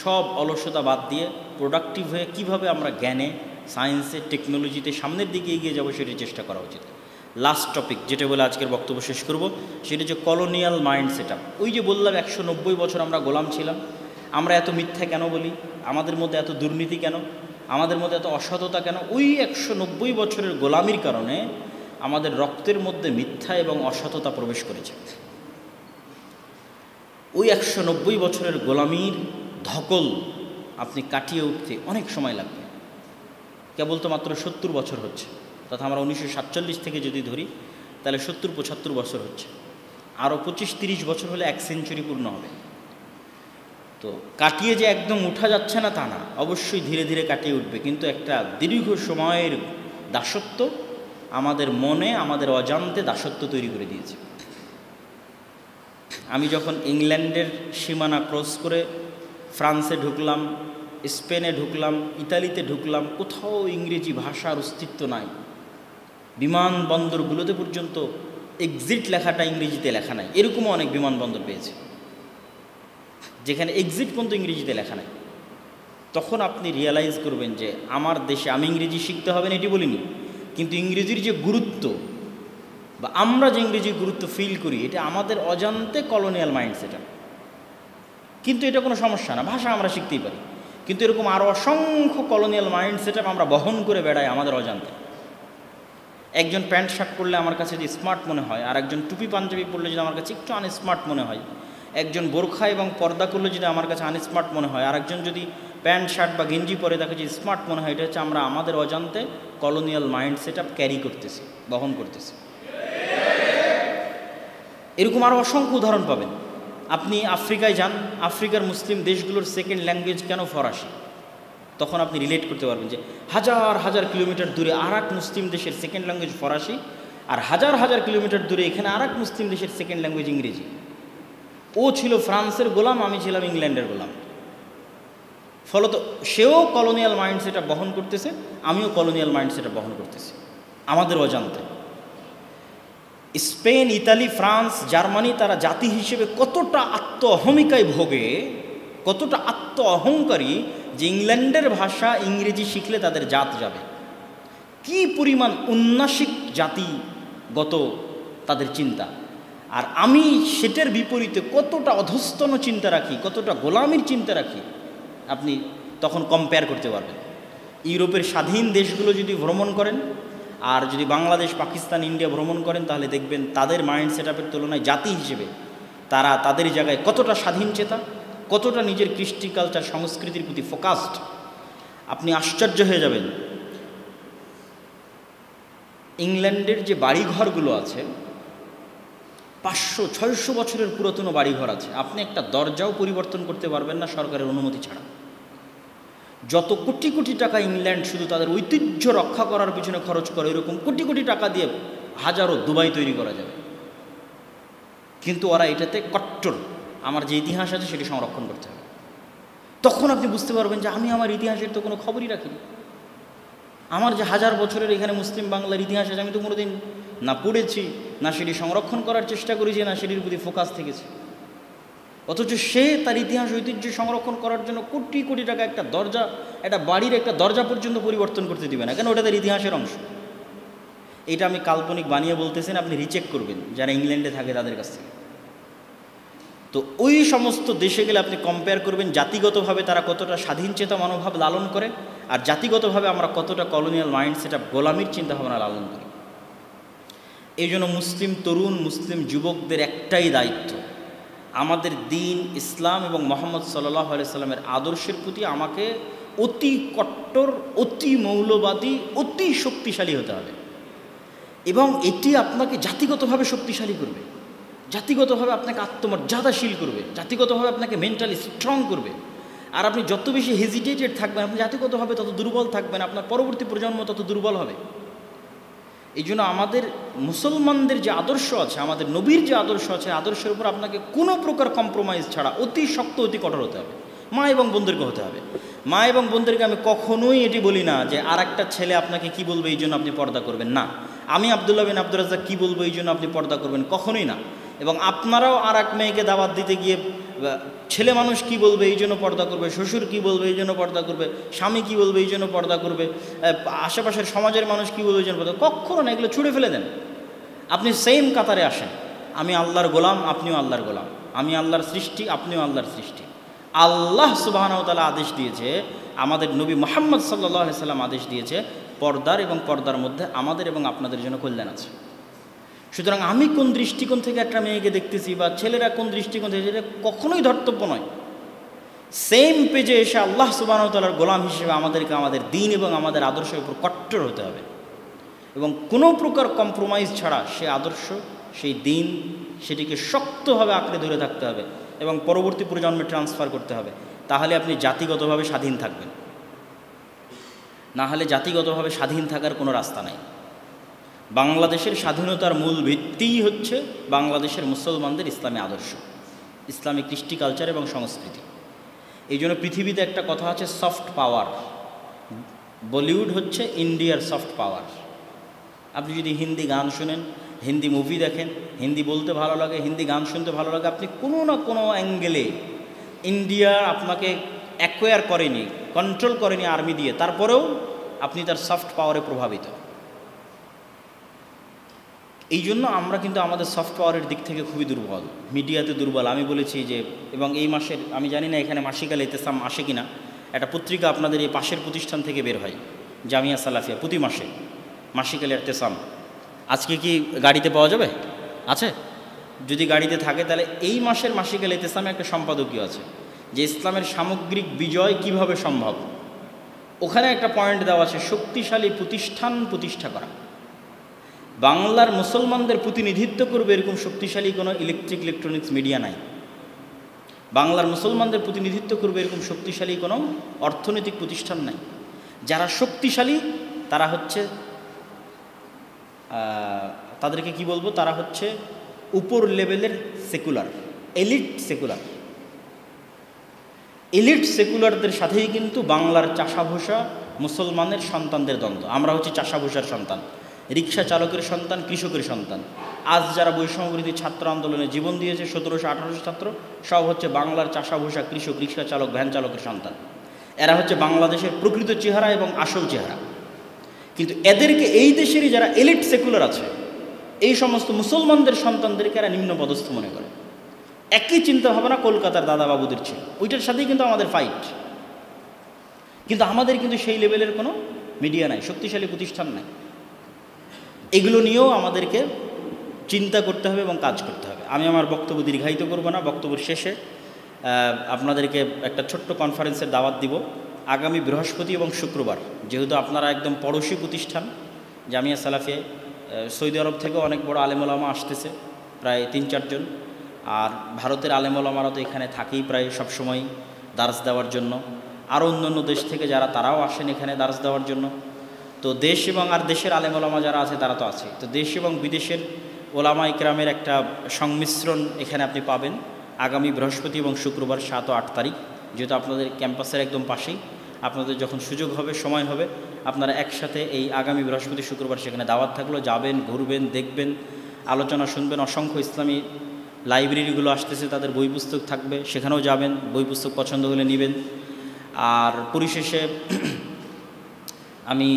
সব অলসতা বাদ দিয়ে প্রোডাক্টিভ হয়ে কীভাবে আমরা জ্ঞানে, সায়েন্সে, টেকনোলজিতে সামনের দিকে এগিয়ে যাবো সেটি চেষ্টা করা উচিত। লাস্ট টপিক যেটা বলে আজকের বক্তব্য শেষ করব, সেটা হচ্ছে কলোনিয়াল মাইন্ড সেট আপ। ওই যে বললাম 190 বছর আমরা গোলাম ছিলাম, আমরা এত মিথ্যা কেন বলি, আমাদের মধ্যে এত দুর্নীতি কেন, আমাদের মধ্যে এত অসততা কেন? ওই 190 বছরের গোলামির কারণে আমাদের রক্তের মধ্যে মিথ্যা এবং অসততা প্রবেশ করেছে। ওই 190 বছরের গোলামির ধকল আপনি কাটিয়ে উঠতে অনেক সময় লাগবে। কেবল তো মাত্র 70 বছর হচ্ছে, তথা আমরা 1947 থেকে যদি ধরি তাহলে 70-75 বছর হচ্ছে। আরও 25-30 বছর হলে 1 সেঞ্চুরি পূর্ণ হবে। তো কাটিয়ে যে একদম উঠা যাচ্ছে না তা না, অবশ্যই ধীরে ধীরে কাটিয়ে উঠবে, কিন্তু একটা দীর্ঘ সময়ের দাসত্ব আমাদের মনে, আমাদের অজান্তে দাসত্ব তৈরি করে দিয়েছে। আমি যখন ইংল্যান্ডের সীমানা ক্রস করে ফ্রান্সে ঢুকলাম, স্পেনে ঢুকলাম, ইতালিতে ঢুকলাম, কোথাও ইংরেজি ভাষার অস্তিত্ব নাই। বিমানবন্দরগুলোতে পর্যন্ত এক্সিট লেখাটা ইংরেজিতে লেখা নাই। এরকমও অনেক বিমানবন্দর পেয়েছে যেখানে এক্সিট পর্যন্ত ইংরেজিতে লেখা নাই। তখন আপনি রিয়েলাইজ করবেন যে আমার দেশে আমি ইংরেজি শিখতে হবে না এটি বলিনি, কিন্তু ইংরেজির যে গুরুত্ব বা আমরা যে ইংরেজির গুরুত্ব ফিল করি, এটা আমাদের অজান্তে কলোনিয়াল মাইন্ড সেট আপ। কিন্তু এটা কোনো সমস্যা না, ভাষা আমরা শিখতেই পারি, কিন্তু এরকম আরও অসংখ্য কলোনিয়াল মাইন্ড সেট আপ আমরা বহন করে বেড়াই আমাদের অজান্তে। একজন প্যান্ট শার্ট পরলে আমার কাছে যে স্মার্ট মনে হয়, আর একজন টুপি পাঞ্জাবি পরলে যদি আমার কাছে একটু আনস্মার্ট মনে হয়, একজন বোরখা এবং পর্দা করলে যদি আমার কাছে আনস্মার্ট মনে হয়, আর একজন যদি প্যান্ট শার্ট বা গেঞ্জি পরে তাকে যদি স্মার্ট মনে হয়, এটা হচ্ছে আমরা আমাদের অজান্তে colonial mind set up carry করতেছি, বহন করতেছি। এরকম আরও অসংখ্য উদাহরণ পাবেন। আপনি আফ্রিকায় যান, আফ্রিকার মুসলিম দেশগুলোর সেকেন্ড ল্যাঙ্গুয়েজ কেন ফরাসি? তখন আপনি রিলেট করতে পারবেন যে হাজার হাজার কিলোমিটার দূরে আর এক মুসলিম দেশের সেকেন্ড ল্যাঙ্গুয়েজ ফরাসি, আর হাজার হাজার কিলোমিটার দূরে এখানে আর এক মুসলিম দেশের সেকেন্ড ল্যাঙ্গুয়েজ ইংরেজি। ও ছিল ফ্রান্সের গোলাম, আমি ছিলাম ইংল্যান্ডের গোলাম। ফলত সেও কলোনিয়াল মাইন্ড সেট আপ বহন করতেছে, আমিও কলোনিয়াল মাইন্ড সেট আপ বহন করতেছি আমাদের অজান্তে। স্পেন, ইতালি, ফ্রান্স, জার্মানি তারা জাতি হিসেবে কতটা আত্ম অহমিকায় ভোগে, কতটা আত্ম অহংকারী যে ইংল্যান্ডের ভাষা ইংরেজি শিখলে তাদের জাত যাবে। কি পরিমাণ উন্নাসিক জাতিগত তাদের চিন্তা, আর আমি সেটার বিপরীতে কতটা অধস্তন চিন্তা রাখি, কতটা গোলামির চিন্তা রাখি, আপনি তখন কম্পেয়ার করতে পারবেন। ইউরোপের স্বাধীন দেশগুলো যদি ভ্রমণ করেন আর যদি বাংলাদেশ, পাকিস্তান, ইন্ডিয়া ভ্রমণ করেন, তাহলে দেখবেন তাদের মাইন্ড সেট আপের তুলনায় জাতি হিসেবে তারা তাদের জায়গায় কতটা স্বাধীন চেতা, কতটা নিজের কৃষ্টি কালচার সংস্কৃতির প্রতি ফোকাসড। আপনি আশ্চর্য হয়ে যাবেন। ইংল্যান্ডের যে বাড়িঘরগুলো আছে, 500-600 বছরের পুরাতন বাড়িঘর আছে, আপনি একটা দরজাও পরিবর্তন করতে পারবেন না সরকারের অনুমতি ছাড়া। যত কোটি কোটি টাকা ইংল্যান্ড শুধু তাদের ঐতিহ্য রক্ষা করার পিছনে খরচ করে, এরকম কোটি কোটি টাকা দিয়ে হাজারো দুবাই তৈরি করা যাবে, কিন্তু ওরা এটাতে কট্টর। আমার যে ইতিহাস আছে সেটি সংরক্ষণ করতে হবে। তখন আপনি বুঝতে পারবেন যে আমি আমার ইতিহাসের তো কোনো খবরই রাখিনি। আমার যে হাজার বছরের এখানে মুসলিম বাংলার ইতিহাস আছে, আমি তো কোনোদিন না পড়েছি, না সেটি সংরক্ষণ করার চেষ্টা করেছি, না সেটির প্রতি ফোকাস থেকেছি। অথচ সে তার ইতিহাস ঐতিহ্য সংরক্ষণ করার জন্য কোটি কোটি টাকা একটা দরজা, একটা বাড়ির একটা দরজা পর্যন্ত পরিবর্তন করতে দিবে না, কেন? ওটা তার ইতিহাসের অংশ। এটা আমি কাল্পনিক বানিয়ে বলতেছেন, আপনি রিচেক করবেন যারা ইংল্যান্ডে থাকে তাদের কাছ থেকে। তো ওই সমস্ত দেশে গেলে আপনি কম্পেয়ার করবেন জাতিগতভাবে তারা কতটা স্বাধীনচেতা মনোভাব লালন করে, আর জাতিগতভাবে আমরা কতটা কলোনিয়াল মাইন্ড সেট আপ, গোলামির চিন্তাভাবনা লালন করি। এই জন্য মুসলিম তরুণ, মুসলিম যুবকদের একটাই দায়িত্ব, আমাদের দিন ইসলাম এবং মুহাম্মদ সাল্লাল্লাহু আলাইহি সাল্লামের আদর্শের প্রতি আমাকে অতি কট্টর, অতি মৌলবাদী, অতি শক্তিশালী হতে হবে। এবং এটি আপনাকে জাতিগতভাবে শক্তিশালী করবে, জাতিগতভাবে আপনাকে আত্মমর্যাদাশীল করবে, জাতিগতভাবে আপনাকে মেন্টালি স্ট্রং করবে। আর আপনি যত বেশি হেজিটেটেড থাকবেন, আপনি জাতিগতভাবে তত দুর্বল থাকবেন, আপনার পরবর্তী প্রজন্ম তত দুর্বল হবে। এই জন্য আমাদের মুসলমানদের যে আদর্শ আছে, আমাদের নবীর যে আদর্শ আছে, আদর্শের উপর আপনাকে কোনো প্রকার কম্প্রোমাইজ ছাড়া অতি শক্ত, অতি কঠোর হতে হবে। মা এবং বোনদেরকে হতে হবে। মা এবং বোনদেরকে আমি কখনোই এটি বলি না যে আর একটা ছেলে আপনাকে কি বলবে এই জন্য আপনি পর্দা করবেন, না। আমি আব্দুল্লাহ বিন আব্দুর রাজ্জাক কী বলবো এই জন্য আপনি পর্দা করবেন, কখনোই না। এবং আপনারাও আর এক মেয়েকে দাওয়াত দিতে গিয়ে ছেলে মানুষ কি বলবে এই জন্য পর্দা করবে, শ্বশুর কি বলবে এই জন্য পর্দা করবে, স্বামী কি বলবে এই জন্য পর্দা করবে, আশেপাশের সমাজের মানুষ কি বলবে এই জন্য পর্দা, কখনো না। এগুলো ছুঁড়ে ফেলে দেন। আপনি সেম কাতারে আসেন, আমি আল্লাহর গোলাম, আপনিও আল্লাহর গোলাম, আমি আল্লাহর সৃষ্টি, আপনিও আল্লাহর সৃষ্টি। আল্লাহ সুবহানাহু ওয়া তাআলা আদেশ দিয়েছে, আমাদের নবী মুহাম্মদ সাল্লাল্লাহু আলাইহি সাল্লাম আদেশ দিয়েছে, পর্দার এবং পর্দার মধ্যে আমাদের এবং আপনাদের জন্য কল্যাণ আছে। সুতরাং আমি কোন দৃষ্টিকোণ থেকে একটা মেয়েকে দেখতেছি বা ছেলেরা কোন দৃষ্টিকোণ থেকে, এটা কখনোই ধর্তব্য নয়। সেম পেজে এসে আল্লাহ সুবহানাহু ওয়া তাআলার গোলাম হিসেবে আমাদেরকে আমাদের দ্বীন এবং আমাদের আদর্শের উপর কট্টর হতে হবে এবং কোনো প্রকার কম্প্রোমাইজ ছাড়া সে আদর্শ, সেই দ্বীন, সেটিকে শক্তভাবে আঁকড়ে ধরে থাকতে হবে এবং পরবর্তী প্রজন্মে ট্রান্সফার করতে হবে। তাহলে আপনি জাতিগতভাবে স্বাধীন থাকবেন, না হলে জাতিগতভাবে স্বাধীন থাকার কোনো রাস্তা নাই। বাংলাদেশের স্বাধীনতার মূল ভিত্তিই হচ্ছে বাংলাদেশের মুসলমানদের ইসলামী আদর্শ, ইসলামী কৃষ্টি, কালচার এবং সংস্কৃতি। এই জন্য পৃথিবীতে একটা কথা আছে, সফট পাওয়ার। বলিউড হচ্ছে ইন্ডিয়ার সফট পাওয়ার। আপনি যদি হিন্দি গান শুনেন, হিন্দি মুভি দেখেন, হিন্দি বলতে ভালো লাগে, হিন্দি গান শুনতে ভালো লাগে, আপনি কোনো না কোনো অ্যাঙ্গেলে ইন্ডিয়া আপনাকে অ্যাকোয়ার করেনি, কন্ট্রোল করেনি আর্মি দিয়ে, তারপরেও আপনি তার সফট পাওয়ারে প্রভাবিত। এই জন্য আমরা কিন্তু আমাদের সফট পাওয়ারের দিক থেকে খুবই দুর্বল, মিডিয়াতে দুর্বল। আমি বলেছি যে, এবং এই মাসের, আমি জানি না এখানে মাসিক আল ইতেসাম আসে কিনা, একটা পত্রিকা আপনাদের এই পাশের প্রতিষ্ঠান থেকে বের হয়, জামিয়া সালাফিয়া, প্রতি মাসে মাসিক আল ইতেসাম। আজকে কি গাড়িতে পাওয়া যাবে? আছে? যদি গাড়িতে থাকে তাহলে এই মাসের মাসিক আল ইতেসামে একটা সম্পাদকীয় আছে যে ইসলামের সামগ্রিক বিজয় কিভাবে সম্ভব। ওখানে একটা পয়েন্ট দেওয়া আছে, শক্তিশালী প্রতিষ্ঠান প্রতিষ্ঠা করা। বাংলার মুসলমানদের প্রতিনিধিত্ব করবে এরকম শক্তিশালী কোনো ইলেকট্রনিক্স মিডিয়া নাই। বাংলার মুসলমানদের প্রতিনিধিত্ব করবে এরকম শক্তিশালী কোনো অর্থনৈতিক প্রতিষ্ঠান নাই। যারা শক্তিশালী তারা হচ্ছে, তাদেরকে কি বলবো, তারা হচ্ছে উপর লেভেলের সেকুলার, এলিট সেকুলার। এলিট সেকুলারদের সাথেই কিন্তু বাংলার চাষাভূষা মুসলমানের সন্তানদের দ্বন্দ্ব। আমরা হচ্ছে চাষাভূষার সন্তান, রিক্সা চালকের সন্তান, কৃষকের সন্তান। আজ যারা বৈষম্যবিরোধী ছাত্র আন্দোলনে জীবন দিয়েছে, 1700-1800 ছাত্র, সব হচ্ছে বাংলার চাষাভূষা, কৃষক, রিক্সা চালক, ভ্যান চালকের সন্তান। এরা হচ্ছে বাংলাদেশের প্রকৃত চেহারা এবং আসল চেহারা। কিন্তু এদেরকে, এই দেশেরই যারা এলিট সেকুলার আছে, এই সমস্ত মুসলমানদের সন্তানদেরকে এরা নিম্ন পদস্থ মনে করে। একই চিন্তা ভাবনা কলকাতার দাদা বাবুদের ছিল, ওইটার সাথেই কিন্তু আমাদের ফাইট। কিন্তু আমাদের কিন্তু সেই লেভেলের কোনো মিডিয়া নাই, শক্তিশালী প্রতিষ্ঠান নাই। এগুলো নিয়েও আমাদেরকে চিন্তা করতে হবে এবং কাজ করতে হবে। আমি আমার বক্তব্য দীর্ঘায়িত করব না। বক্তব্যের শেষে আপনাদেরকে একটা ছোট্ট কনফারেন্সের দাওয়াত দিব আগামী বৃহস্পতি এবং শুক্রবার। যেহেতু আপনারা একদম পড়োশী প্রতিষ্ঠান জামিয়া সালাফিয়া, সৌদি আরব থেকেও অনেক বড় আলেম ওলামা আসতেছে, প্রায় 3-4 জন। আর ভারতের আলেম ওলামারা তো এখানে থাকেই প্রায় সবসময় দার্স দেওয়ার জন্য। আরও অন্যান্য দেশ থেকে যারা, তারাও আসেন এখানে দার্স দেওয়ার জন্য। তো দেশ এবং আর দেশের আলেম ওলামা যারা আছে তারা তো আছে, তো দেশ এবং বিদেশের ওলামা ইকরামের একটা সংমিশ্রণ এখানে আপনি পাবেন আগামী বৃহস্পতি এবং শুক্রবার 7 ও 8 তারিখ। যেহেতু আপনাদের ক্যাম্পাসের একদম পাশেই, আপনাদের যখন সুযোগ হবে, সময় হবে, আপনারা একসাথে এই আগামী বৃহস্পতি শুক্রবার সেখানে দাওয়াত থাকলো, যাবেন, ঘুরবেন, দেখবেন, আলোচনা শুনবেন। অসংখ্য ইসলামী লাইব্রেরিগুলো আসতেছে, তাদের বই পুস্তক থাকবে, সেখানেও যাবেন, বই পুস্তক পছন্দ হলে নেবেন। আর পরিশেষে আমি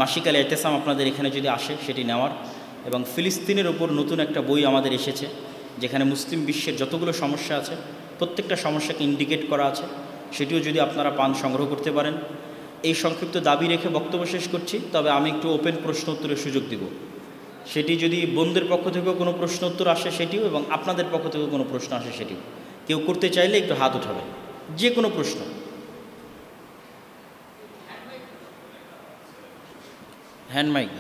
মাসিক আল ইতেসাম আপনাদের এখানে যদি আসে সেটি নেওয়ার, এবং ফিলিস্তিনের ওপর নতুন একটা বই আমাদের এসেছে যেখানে মুসলিম বিশ্বের যতগুলো সমস্যা আছে প্রত্যেকটা সমস্যাকে ইন্ডিকেট করা আছে, সেটিও যদি আপনারা পান, সংগ্রহ করতে পারেন। এই সংক্ষিপ্ত দাবি রেখে বক্তব্য শেষ করছি। তবে আমি একটু ওপেন প্রশ্ন উত্তরের সুযোগ দিব, সেটি যদি বোনদের পক্ষ থেকেও কোনো প্রশ্ন উত্তর আসে সেটিও, এবং আপনাদের পক্ষ থেকেও কোনো প্রশ্ন আসে সেটিও। কেউ করতে চাইলে একটু হাত উঠাবে, যে কোনো প্রশ্ন। Hand mic.